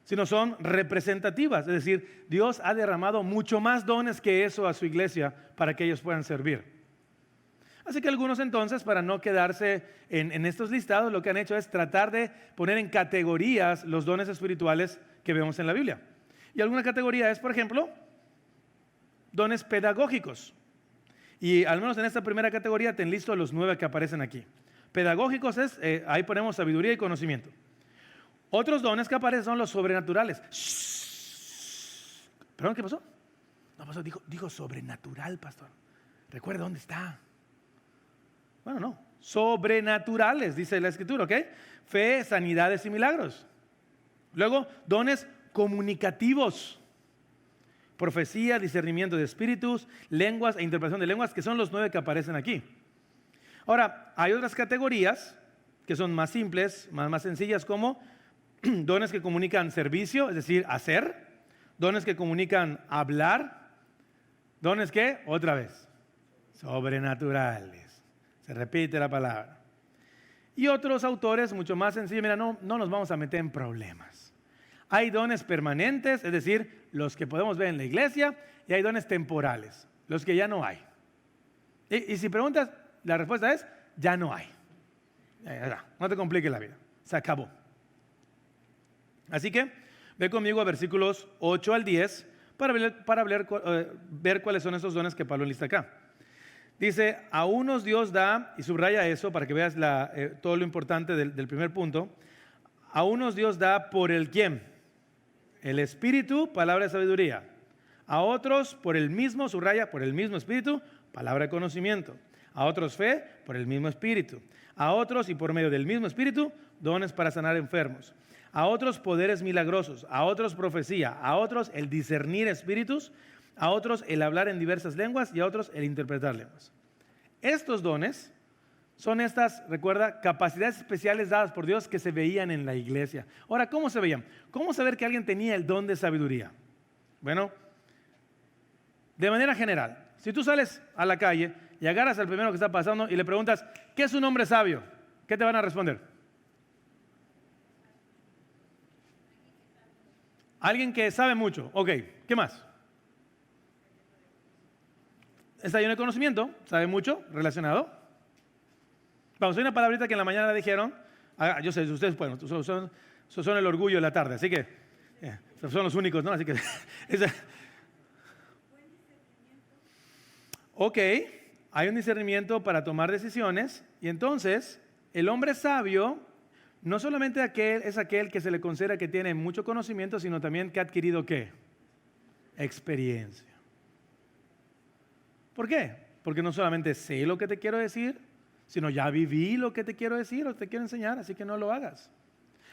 Sino son representativas. Es decir, Dios ha derramado mucho más dones que eso a su iglesia para que ellos puedan servir. Así que algunos entonces, para no quedarse en estos listados, lo que han hecho es tratar de poner en categorías los dones espirituales que vemos en la Biblia. Y alguna categoría es, por ejemplo, dones pedagógicos. Y al menos en esta primera categoría te enlisto los 9 que aparecen aquí. Pedagógicos es, ahí ponemos sabiduría y conocimiento. Otros dones que aparecen son los sobrenaturales. ¿Perdón, qué pasó? No pasó, dijo sobrenatural, pastor. Recuerda dónde está. Bueno, no. Sobrenaturales, dice la Escritura, ¿ok? Fe, sanidades y milagros. Luego, dones comunicativos. Profecía, discernimiento de espíritus, lenguas e interpretación de lenguas, que son los 9 que aparecen aquí. Ahora, hay otras categorías que son más simples, más sencillas, como dones que comunican servicio, es decir, hacer, dones que comunican hablar, dones que, otra vez, sobrenaturales. Se repite la palabra. Y otros autores mucho más sencillos, mira, no nos vamos a meter en problemas. Hay dones permanentes, es decir, los que podemos ver en la iglesia, y hay dones temporales, los que ya no hay. Y si preguntas, la respuesta es, ya no hay. No te compliques la vida, se acabó. Así que ve conmigo a versículos 8 al 10 para ver cuáles son esos dones que Pablo enlista acá. Dice, a unos Dios da, y subraya eso para que veas todo lo importante del primer punto, a unos Dios da por el ¿quién? El Espíritu, palabra de sabiduría. A otros por el mismo, subraya, por el mismo Espíritu, palabra de conocimiento. A otros fe, por el mismo Espíritu. A otros y por medio del mismo Espíritu, dones para sanar enfermos. A otros poderes milagrosos. A otros profecía. A otros el discernir espíritus. A otros el hablar en diversas lenguas y a otros el interpretar lenguas. Estos dones son estas, recuerda, capacidades especiales dadas por Dios que se veían en la iglesia. Ahora, ¿cómo se veían? ¿Cómo saber que alguien tenía el don de sabiduría? Bueno, de manera general, si tú sales a la calle y agarras al primero que está pasando y le preguntas, ¿qué es un hombre sabio? ¿Qué te van a responder? Alguien que sabe mucho. Ok, ¿qué más? Está lleno de conocimiento, sabe mucho, relacionado. Vamos, hay una palabrita que en la mañana la dijeron. Yo sé, ustedes bueno, son el orgullo de la tarde, así que son los únicos, ¿no? Así que ok, hay un discernimiento para tomar decisiones y entonces el hombre sabio no solamente es aquel que se le considera que tiene mucho conocimiento, sino también que ha adquirido ¿qué? Experiencia. ¿Por qué? Porque no solamente sé lo que te quiero decir, sino ya viví lo que te quiero decir o te quiero enseñar, así que no lo hagas.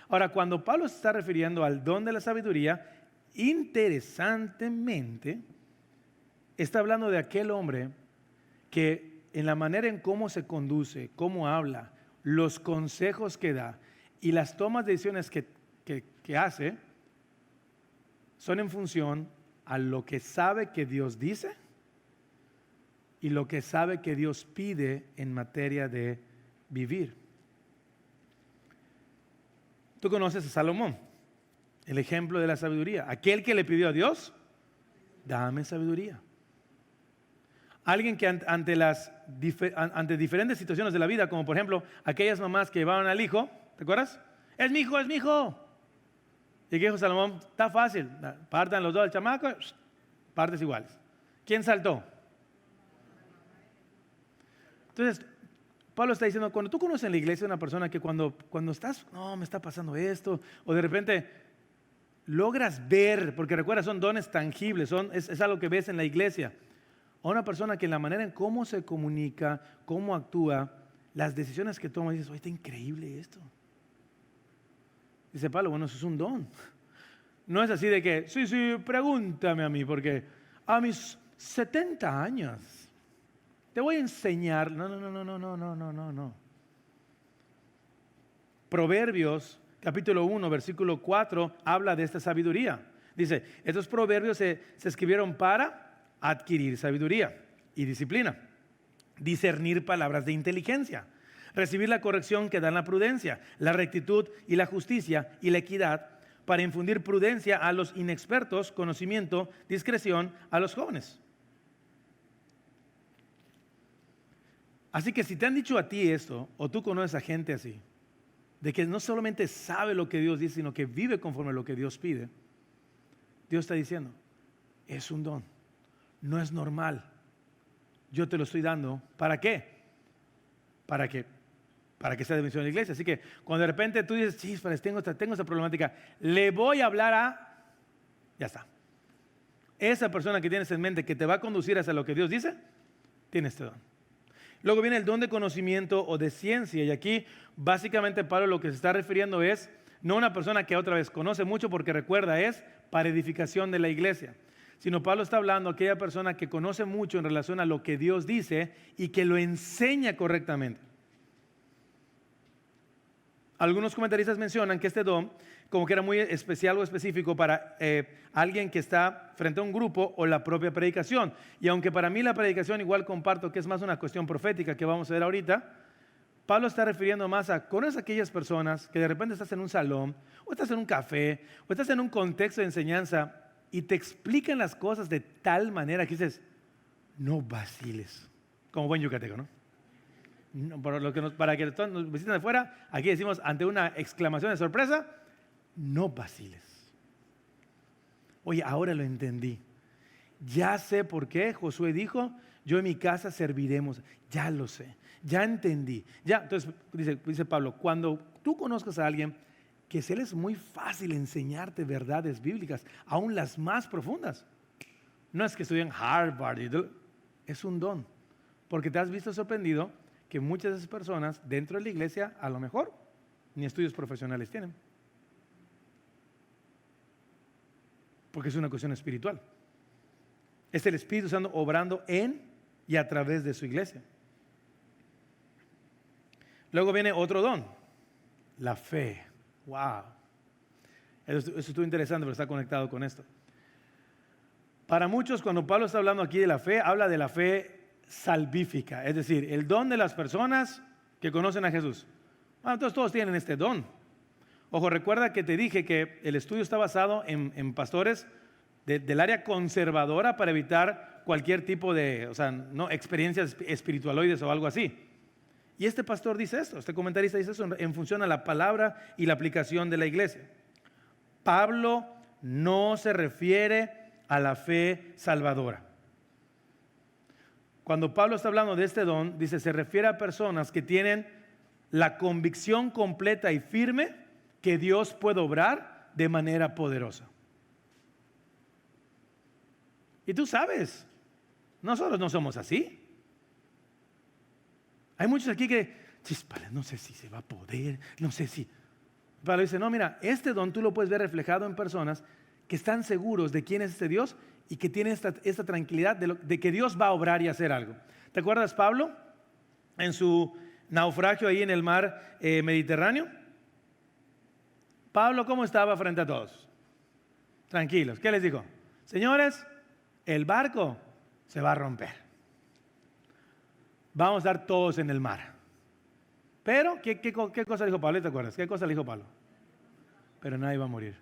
Ahora, cuando Pablo se está refiriendo al don de la sabiduría, interesantemente, está hablando de aquel hombre que en la manera en cómo se conduce, cómo habla, los consejos que da y las tomas de decisiones que hace, son en función a lo que sabe que Dios dice y lo que sabe que Dios pide en materia de vivir. Tú conoces a Salomón, el ejemplo de la sabiduría. Aquel que le pidió a Dios, dame sabiduría. Alguien que ante diferentes situaciones de la vida, como por ejemplo aquellas mamás que llevaban al hijo, ¿te acuerdas? Es mi hijo, es mi hijo. Y que dijo Salomón, está fácil, partan los dos al chamaco, partes iguales. ¿Quién saltó? Entonces, Pablo está diciendo, cuando tú conoces en la iglesia a una persona que cuando estás, no, me está pasando esto, o de repente logras ver, porque recuerda, son dones tangibles, es algo que ves en la iglesia, a una persona que en la manera en cómo se comunica, cómo actúa, las decisiones que toma, dices, oye, está increíble esto. Dice Pablo, bueno, eso es un don. No es así de que, sí, pregúntame a mí, porque a mis 70 años te voy a enseñar. No. Proverbios, capítulo 1, versículo 4, habla de esta sabiduría. Dice, estos proverbios se escribieron para adquirir sabiduría y disciplina, discernir palabras de inteligencia, recibir la corrección que dan la prudencia, la rectitud y la justicia y la equidad, para infundir prudencia a los inexpertos, conocimiento, discreción a los jóvenes. Así que si te han dicho a ti esto, o tú conoces a gente así, de que no solamente sabe lo que Dios dice, sino que vive conforme a lo que Dios pide, Dios está diciendo, es un don, no es normal. Yo te lo estoy dando, ¿para qué? Para que sea de bendición en la iglesia. Así que cuando de repente tú dices, sí, tengo esta problemática, le voy a hablar a, ya está. Esa persona que tienes en mente que te va a conducir hacia lo que Dios dice, tiene este don. Luego viene el don de conocimiento o de ciencia, y aquí básicamente Pablo lo que se está refiriendo es no una persona que otra vez conoce mucho, porque recuerda, es para edificación de la iglesia, sino Pablo está hablando de aquella persona que conoce mucho en relación a lo que Dios dice y que lo enseña correctamente. Algunos comentaristas mencionan que este don como que era muy especial o específico para alguien que está frente a un grupo o la propia predicación. Y aunque para mí la predicación igual comparto que es más una cuestión profética que vamos a ver ahorita, Pablo está refiriendo más a conoces aquellas personas que de repente estás en un salón o estás en un café o estás en un contexto de enseñanza y te explican las cosas de tal manera que dices, no vaciles, como buen yucateco, ¿no? No, para que nos visiten de fuera, aquí decimos ante una exclamación de sorpresa, no vaciles. Oye, ahora lo entendí. Ya sé por qué Josué dijo, yo en mi casa serviremos. Ya lo sé, ya entendí. Ya, entonces dice Pablo, cuando tú conozcas a alguien que se le es muy fácil enseñarte verdades bíblicas, aún las más profundas. No es que estudien Harvard, es un don, porque te has visto sorprendido que muchas de esas personas dentro de la iglesia a lo mejor ni estudios profesionales tienen. Porque es una cuestión espiritual. Es el Espíritu Santo obrando en y a través de su iglesia. Luego viene otro don, la fe. Wow. Eso estuvo interesante, pero está conectado con esto. Para muchos, cuando Pablo está hablando aquí de la fe, habla de la fe salvífica, es decir, el don de las personas que conocen a Jesús. Entonces todos tienen este don. Ojo, recuerda que te dije que el estudio está basado en pastores del área conservadora para evitar cualquier tipo de, no experiencias espiritualoides o algo así. Y este pastor dice esto, este comentarista dice esto en función a la palabra y la aplicación de la iglesia. Pablo no se refiere a la fe salvadora. Cuando Pablo está hablando de este don, dice, se refiere a personas que tienen la convicción completa y firme que Dios puede obrar de manera poderosa. Y tú sabes, nosotros no somos así. Hay muchos aquí que, chispales, no sé si se va a poder, no sé si. Pablo dice, no, mira, este don tú lo puedes ver reflejado en personas que están seguros de quién es este Dios y que tienen esta tranquilidad de que Dios va a obrar y hacer algo. ¿Te acuerdas Pablo en su naufragio ahí en el mar Mediterráneo? Pablo, ¿cómo estaba frente a todos? Tranquilos. ¿Qué les dijo? Señores, el barco se va a romper. Vamos a estar todos en el mar. Pero, ¿qué cosa dijo Pablo? ¿Te acuerdas? ¿Qué cosa le dijo Pablo? Pero nadie va a morir.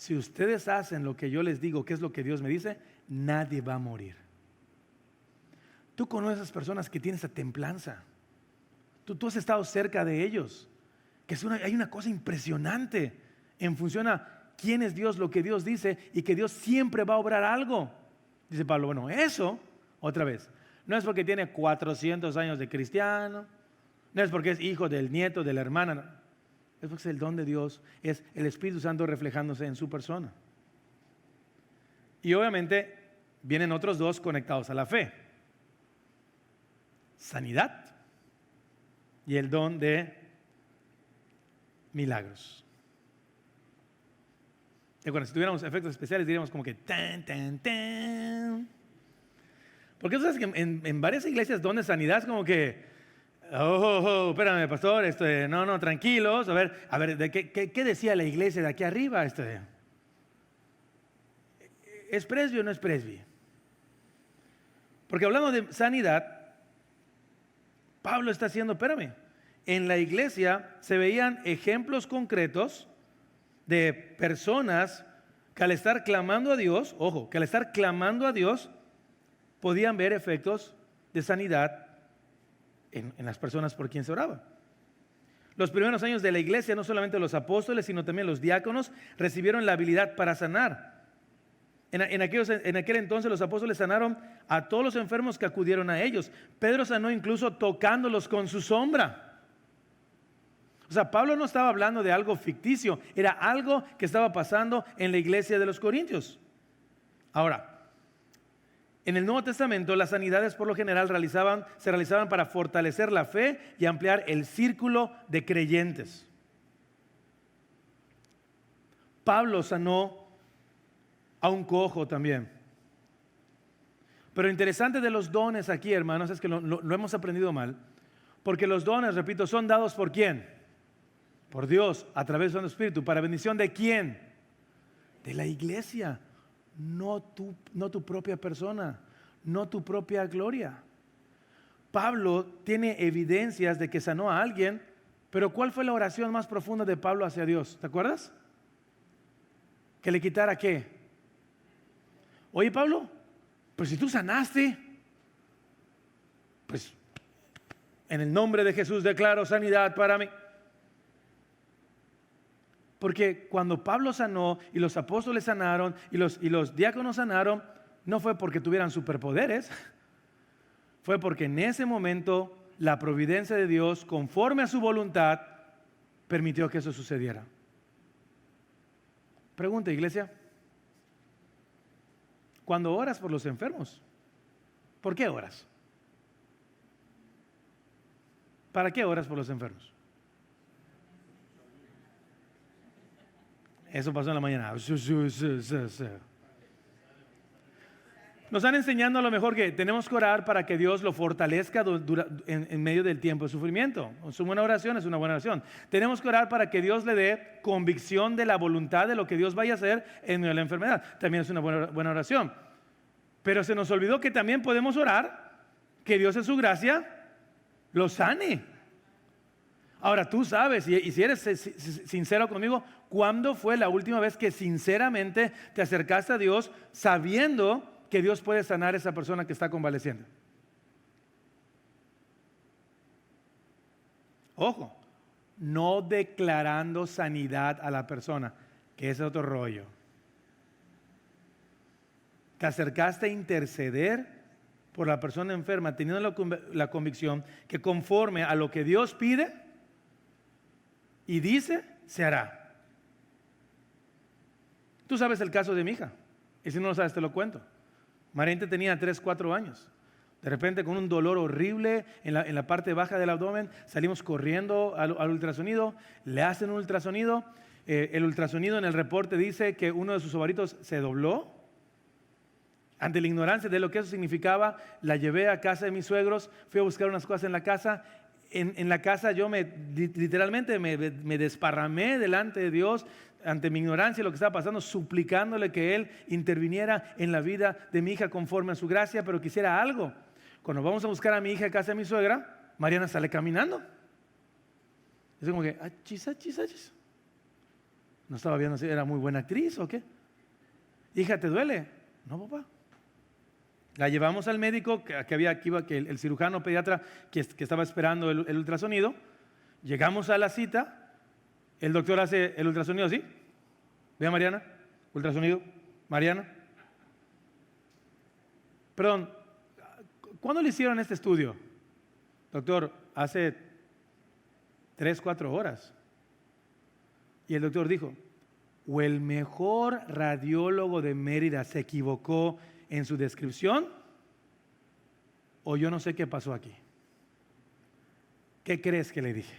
Si ustedes hacen lo que yo les digo, que es lo que Dios me dice, nadie va a morir. Tú conoces a esas personas que tienen esa templanza. Tú has estado cerca de ellos. Que hay una cosa impresionante en función a quién es Dios, lo que Dios dice y que Dios siempre va a obrar algo. Dice Pablo, bueno, eso, otra vez, no es porque tiene 400 años de cristiano, no es porque es hijo del nieto, de la hermana, no. Es porque es el don de Dios, es el Espíritu Santo reflejándose en su persona. Y obviamente vienen otros dos conectados a la fe. Sanidad y el don de milagros. Bueno, si tuviéramos efectos especiales diríamos como que tan, tan, tan. Porque tú sabes que en varias iglesias don de sanidad es como que espérame, pastor, no, tranquilos, a ver, ¿qué decía la iglesia de aquí arriba? ¿Es presbio o no es presbio? Porque hablando de sanidad, Pablo está haciendo, espérame, en la iglesia se veían ejemplos concretos de personas que al estar clamando a Dios, podían ver efectos de sanidad en las personas por quien se oraba. Los primeros años de la iglesia, no solamente los apóstoles, sino también los diáconos, recibieron la habilidad para sanar. En aquel entonces los apóstoles sanaron a todos los enfermos que acudieron a ellos. Pedro sanó incluso tocándolos con su sombra. O sea, Pablo no estaba hablando de algo ficticio, era algo que estaba pasando en la iglesia de los Corintios. Ahora, en el Nuevo Testamento las sanidades por lo general se realizaban para fortalecer la fe y ampliar el círculo de creyentes. Pablo sanó a un cojo también. Pero lo interesante de los dones aquí, hermanos, es que lo hemos aprendido mal. Porque los dones, repito, son dados ¿por quién? Por Dios, a través del Espíritu. ¿Para bendición de quién? De la iglesia. No tu propia persona, no tu propia gloria. Pablo tiene evidencias de que sanó a alguien, pero ¿cuál fue la oración más profunda de Pablo hacia Dios? ¿Te acuerdas? ¿Que le quitara qué? Oye, Pablo, pues si tú sanaste, pues en el nombre de Jesús declaro sanidad para mí. Porque cuando Pablo sanó y los apóstoles sanaron y los diáconos sanaron, no fue porque tuvieran superpoderes, fue porque en ese momento la providencia de Dios, conforme a su voluntad, permitió que eso sucediera. Pregunta, iglesia. Cuando oras por los enfermos, ¿por qué oras? ¿Para qué oras por los enfermos? Eso pasó en la mañana. Nos están enseñando a lo mejor que tenemos que orar para que Dios lo fortalezca en medio del tiempo de sufrimiento. Es una buena oración, es una buena oración. Tenemos que orar para que Dios le dé convicción de la voluntad de lo que Dios vaya a hacer en medio de la enfermedad. También es una buena oración. Pero se nos olvidó que también podemos orar que Dios en su gracia lo sane. Ahora tú sabes, y si eres sincero conmigo, ¿cuándo fue la última vez que sinceramente te acercaste a Dios sabiendo que Dios puede sanar a esa persona que está convaleciendo? Ojo, no declarando sanidad a la persona, que ese es otro rollo. Te acercaste a interceder por la persona enferma, teniendo la convicción que conforme a lo que Dios pide y dice, se hará. Tú sabes el caso de mi hija, y si no lo sabes te lo cuento. Mariente tenía 3, 4 años. De repente con un dolor horrible en la parte baja del abdomen, salimos corriendo al ultrasonido, le hacen un ultrasonido, el ultrasonido en el reporte dice que uno de sus ovaritos se dobló. Ante la ignorancia de lo que eso significaba, la llevé a casa de mis suegros, fui a buscar unas cosas en la casa. En la casa yo literalmente me desparramé delante de Dios, ante mi ignorancia de lo que estaba pasando, suplicándole que Él interviniera en la vida de mi hija conforme a su gracia, pero quisiera algo. Cuando vamos a buscar a mi hija a casa de mi suegra, Mariana sale caminando. Es como que, achis. No estaba viendo si era muy buena actriz o qué. Hija, ¿te duele? No, papá. La llevamos al médico, que el cirujano pediatra que estaba esperando el ultrasonido. Llegamos a la cita, el doctor hace el ultrasonido así. Ve a Mariana, ultrasonido, Mariana. Perdón, ¿cuándo le hicieron este estudio? Doctor, hace 3, 4 horas. Y el doctor dijo, o el mejor radiólogo de Mérida se equivocó en su descripción, o yo no sé qué pasó aquí. ¿Qué crees que le dije?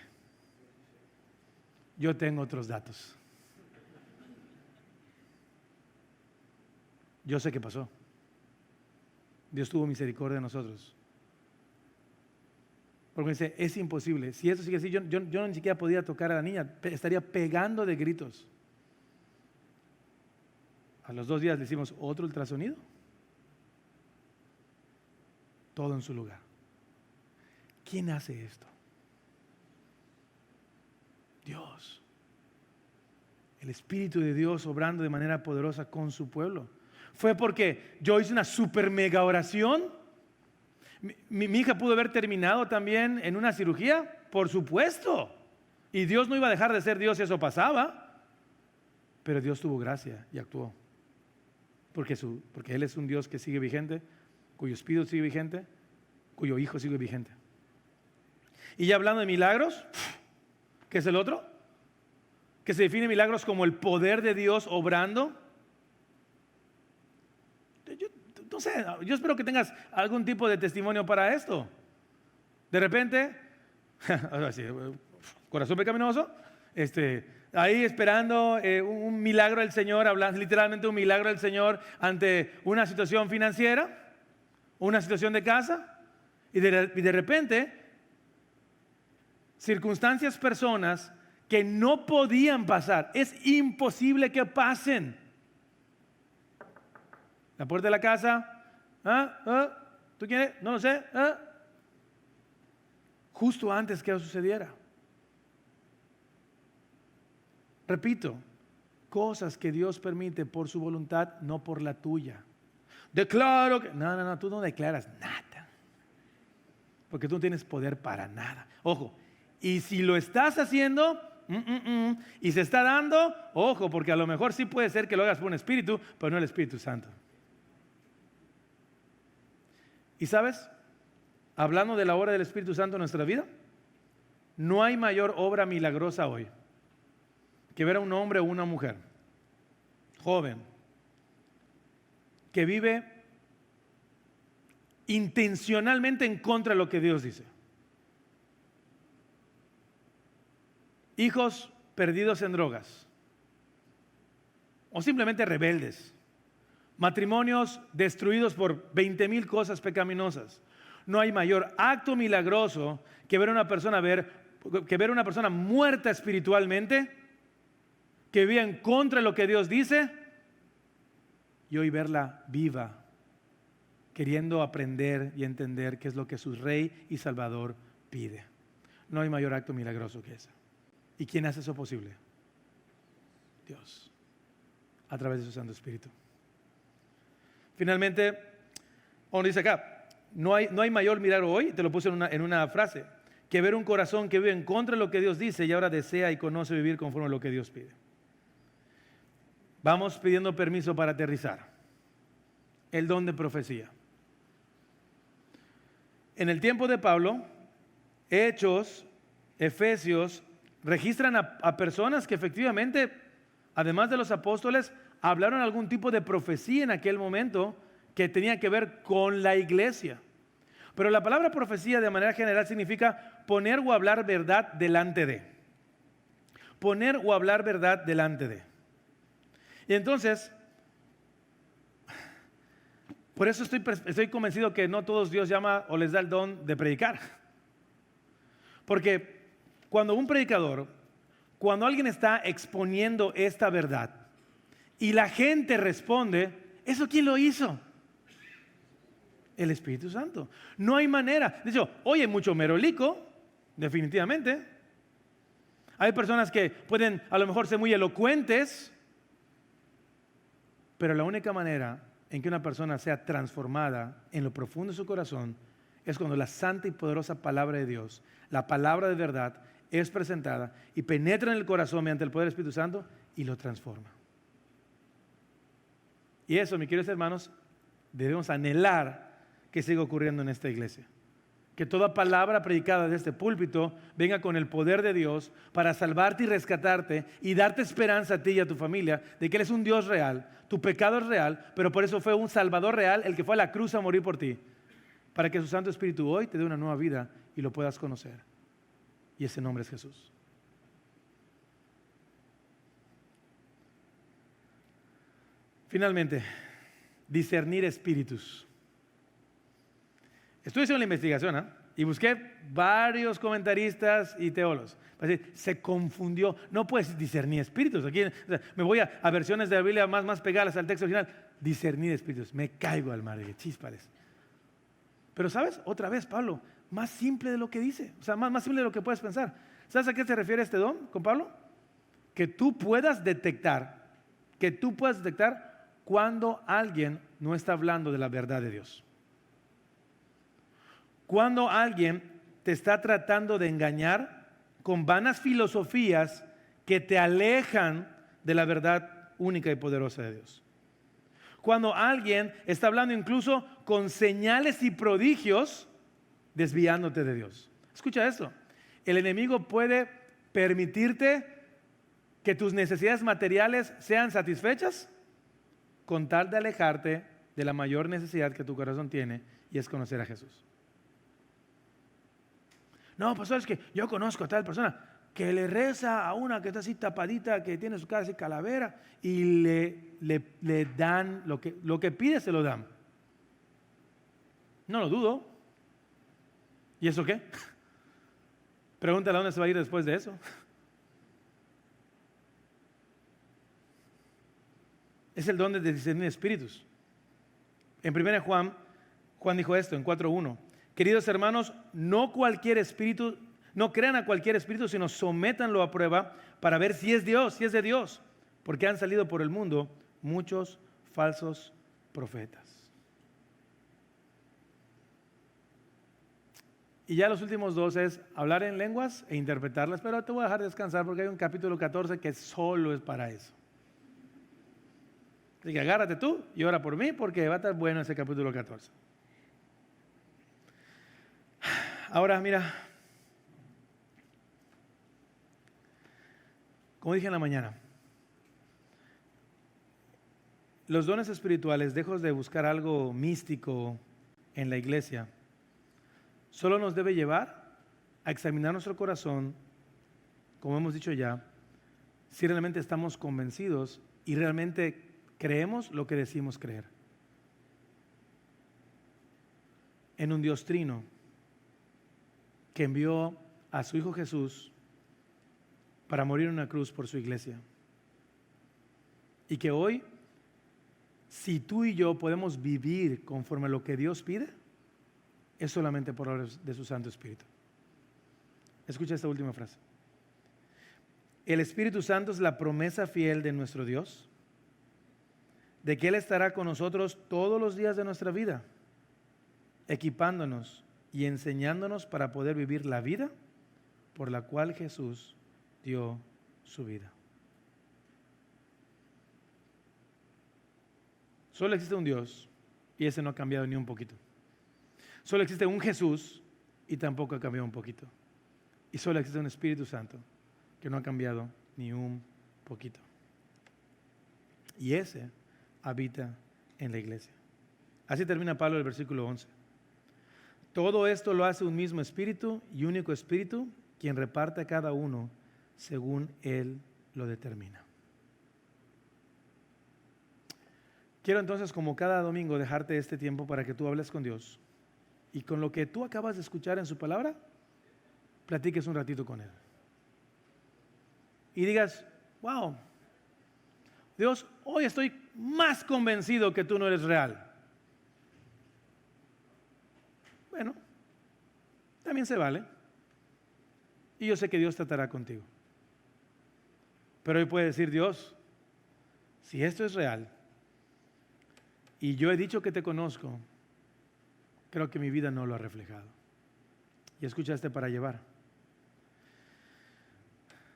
Yo tengo otros datos. Yo sé qué pasó. Dios tuvo misericordia de nosotros. Porque dice, es imposible. Si eso sigue así, yo ni siquiera podía tocar a la niña, estaría pegando de gritos. A los 2 días le hicimos otro ultrasonido. Todo en su lugar. ¿Quién hace esto? Dios. El Espíritu de Dios obrando de manera poderosa con su pueblo. ¿Fue porque yo hice una super mega oración? Mi hija pudo haber terminado también en una cirugía, por supuesto. Y Dios no iba a dejar de ser Dios si eso pasaba. Pero Dios tuvo gracia y actuó. Porque Él es un Dios que sigue vigente, cuyo espíritu sigue vigente, cuyo Hijo sigue vigente. Y ya hablando de milagros, ¿qué es el otro? Que se define milagros como el poder de Dios obrando. No sé, yo espero que tengas algún tipo de testimonio para esto. De repente, corazón pecaminoso, ahí esperando un milagro del Señor, hablando literalmente un milagro del Señor ante una situación financiera, una situación de casa, y de repente, circunstancias, personas que no podían pasar, es imposible que pasen. La puerta de la casa, ¿tú quieres? No lo sé. Justo antes que eso sucediera. Repito, cosas que Dios permite por su voluntad, no por la tuya. Declaro que... No, tú no declaras nada. Porque tú no tienes poder para nada. Ojo, y si lo estás haciendo... y se está dando, ojo, porque a lo mejor sí puede ser que lo hagas por un espíritu, pero no el Espíritu Santo. ¿Y sabes? Hablando de la obra del Espíritu Santo en nuestra vida, no hay mayor obra milagrosa hoy que ver a un hombre o una mujer joven que vive intencionalmente en contra de lo que Dios dice. Hijos perdidos en drogas o simplemente rebeldes. Matrimonios destruidos por 20,000 cosas pecaminosas. No hay mayor acto milagroso que ver a una persona muerta espiritualmente, que vive en contra de lo que Dios dice, y hoy verla viva, queriendo aprender y entender qué es lo que su Rey y Salvador pide. No hay mayor acto milagroso que ese. ¿Y quién hace eso posible? Dios, a través de su Santo Espíritu. Finalmente, como dice acá, no hay mayor milagro hoy, te lo puse en una frase, que ver un corazón que vive en contra de lo que Dios dice y ahora desea y conoce vivir conforme a lo que Dios pide. Vamos pidiendo permiso para aterrizar. El don de profecía. En el tiempo de Pablo, Hechos, Efesios, registran a personas que efectivamente, además de los apóstoles, hablaron algún tipo de profecía en aquel momento que tenía que ver con la iglesia. Pero la palabra profecía de manera general significa poner o hablar verdad delante de. Poner o hablar verdad delante de. Y entonces, por eso estoy convencido que no todos Dios llama o les da el don de predicar. Porque cuando un predicador, cuando alguien está exponiendo esta verdad y la gente responde, ¿eso quién lo hizo? El Espíritu Santo. No hay manera. De hecho, hoy hay mucho merolico, definitivamente. Hay personas que pueden a lo mejor ser muy elocuentes, pero la única manera en que una persona sea transformada en lo profundo de su corazón es cuando la santa y poderosa palabra de Dios, la palabra de verdad, es presentada y penetra en el corazón mediante el poder del Espíritu Santo y lo transforma. Y eso, mis queridos hermanos, debemos anhelar que siga ocurriendo en esta iglesia. Que toda palabra predicada de este púlpito venga con el poder de Dios para salvarte y rescatarte y darte esperanza a ti y a tu familia de que Él es un Dios real, tu pecado es real, pero por eso fue un Salvador real el que fue a la cruz a morir por ti, para que su Santo Espíritu hoy te dé una nueva vida y lo puedas conocer. Y ese nombre es Jesús. Finalmente, discernir espíritus. Estuve haciendo la investigación y busqué varios comentaristas y teólogos. Se confundió. No puedes discernir espíritus. Aquí, me voy a versiones de la Biblia más pegadas al texto original. Discernir espíritus. Me caigo al mar de chíspales. Pero ¿sabes? Otra vez, Pablo, más simple de lo que dice. O sea, más simple de lo que puedes pensar. ¿Sabes a qué se refiere este don con Pablo? Que tú puedas detectar cuando alguien no está hablando de la verdad de Dios. Cuando alguien te está tratando de engañar con vanas filosofías que te alejan de la verdad única y poderosa de Dios. Cuando alguien está hablando incluso con señales y prodigios desviándote de Dios. Escucha esto. El enemigo puede permitirte que tus necesidades materiales sean satisfechas con tal de alejarte de la mayor necesidad que tu corazón tiene, y es conocer a Jesús. No, pastor, es que yo conozco a tal persona que le reza a una que está así tapadita, que tiene su cara así calavera, y le dan lo que pide, se lo dan. No lo dudo. ¿Y eso qué? Pregúntale a dónde se va a ir después de eso. Es el don de discernir espíritus. En 1 Juan dijo esto en 4:1. Queridos hermanos, no crean a cualquier espíritu, sino sométanlo a prueba para ver si es de Dios, porque han salido por el mundo muchos falsos profetas. Y ya los últimos dos es hablar en lenguas e interpretarlas, pero te voy a dejar descansar porque hay un capítulo 14 que solo es para eso. Así que agárrate tú y ora por mí porque va a estar bueno ese capítulo 14. Ahora mira, como dije en la mañana, los dones espirituales, lejos de buscar algo místico en la iglesia, solo nos debe llevar a examinar nuestro corazón, como hemos dicho ya, si realmente estamos convencidos y realmente creemos lo que decimos creer. En un Dios trino que envió a su Hijo Jesús para morir en una cruz por su iglesia. Y que hoy, si tú y yo podemos vivir conforme a lo que Dios pide, es solamente por obra de su Santo Espíritu. Escucha esta última frase. El Espíritu Santo es la promesa fiel de nuestro Dios, de que Él estará con nosotros todos los días de nuestra vida, equipándonos y enseñándonos para poder vivir la vida por la cual Jesús dio su vida. Solo existe un Dios y ese no ha cambiado ni un poquito. Solo existe un Jesús y tampoco ha cambiado un poquito. Y solo existe un Espíritu Santo que no ha cambiado ni un poquito. Y ese habita en la iglesia. Así termina Pablo el versículo 11. Todo esto lo hace un mismo Espíritu y único Espíritu, quien reparte a cada uno según Él lo determina. Quiero entonces, como cada domingo, dejarte este tiempo para que tú hables con Dios y con lo que tú acabas de escuchar en su palabra, platiques un ratito con Él. Y digas, wow, Dios, hoy estoy más convencido que tú no eres real. Bueno, también se vale. Y yo sé que Dios tratará contigo. Pero hoy puede decir Dios, si esto es real, y yo he dicho que te conozco, creo que mi vida no lo ha reflejado. Y escucha para llevar.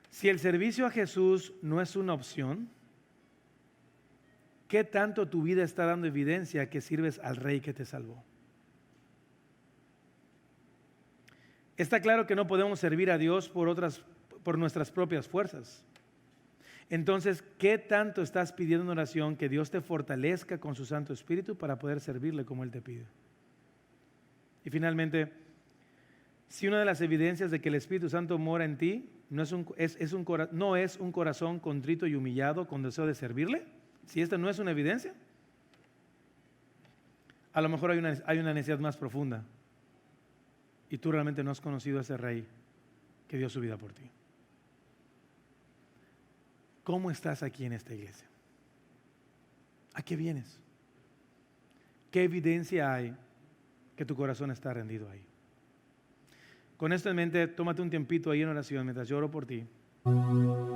Si el servicio a Jesús no es una opción, ¿qué tanto tu vida está dando evidencia que sirves al Rey que te salvó? Está claro que no podemos servir a Dios por nuestras propias fuerzas. Entonces, ¿qué tanto estás pidiendo en oración que Dios te fortalezca con su Santo Espíritu para poder servirle como Él te pide? Y finalmente, si una de las evidencias de que el Espíritu Santo mora en ti no es un corazón contrito y humillado con deseo de servirle, si esta no es una evidencia, a lo mejor hay una necesidad más profunda y tú realmente no has conocido a ese Rey que dio su vida por ti. ¿Cómo estás aquí en esta iglesia? ¿A qué vienes? ¿Qué evidencia hay que tu corazón está rendido ahí? Con esto en mente, tómate un tiempito ahí en oración mientras yo oro por ti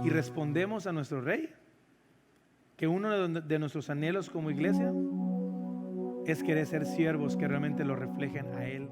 y respondemos a nuestro Rey que uno de nuestros anhelos como iglesia es querer ser siervos que realmente lo reflejen a Él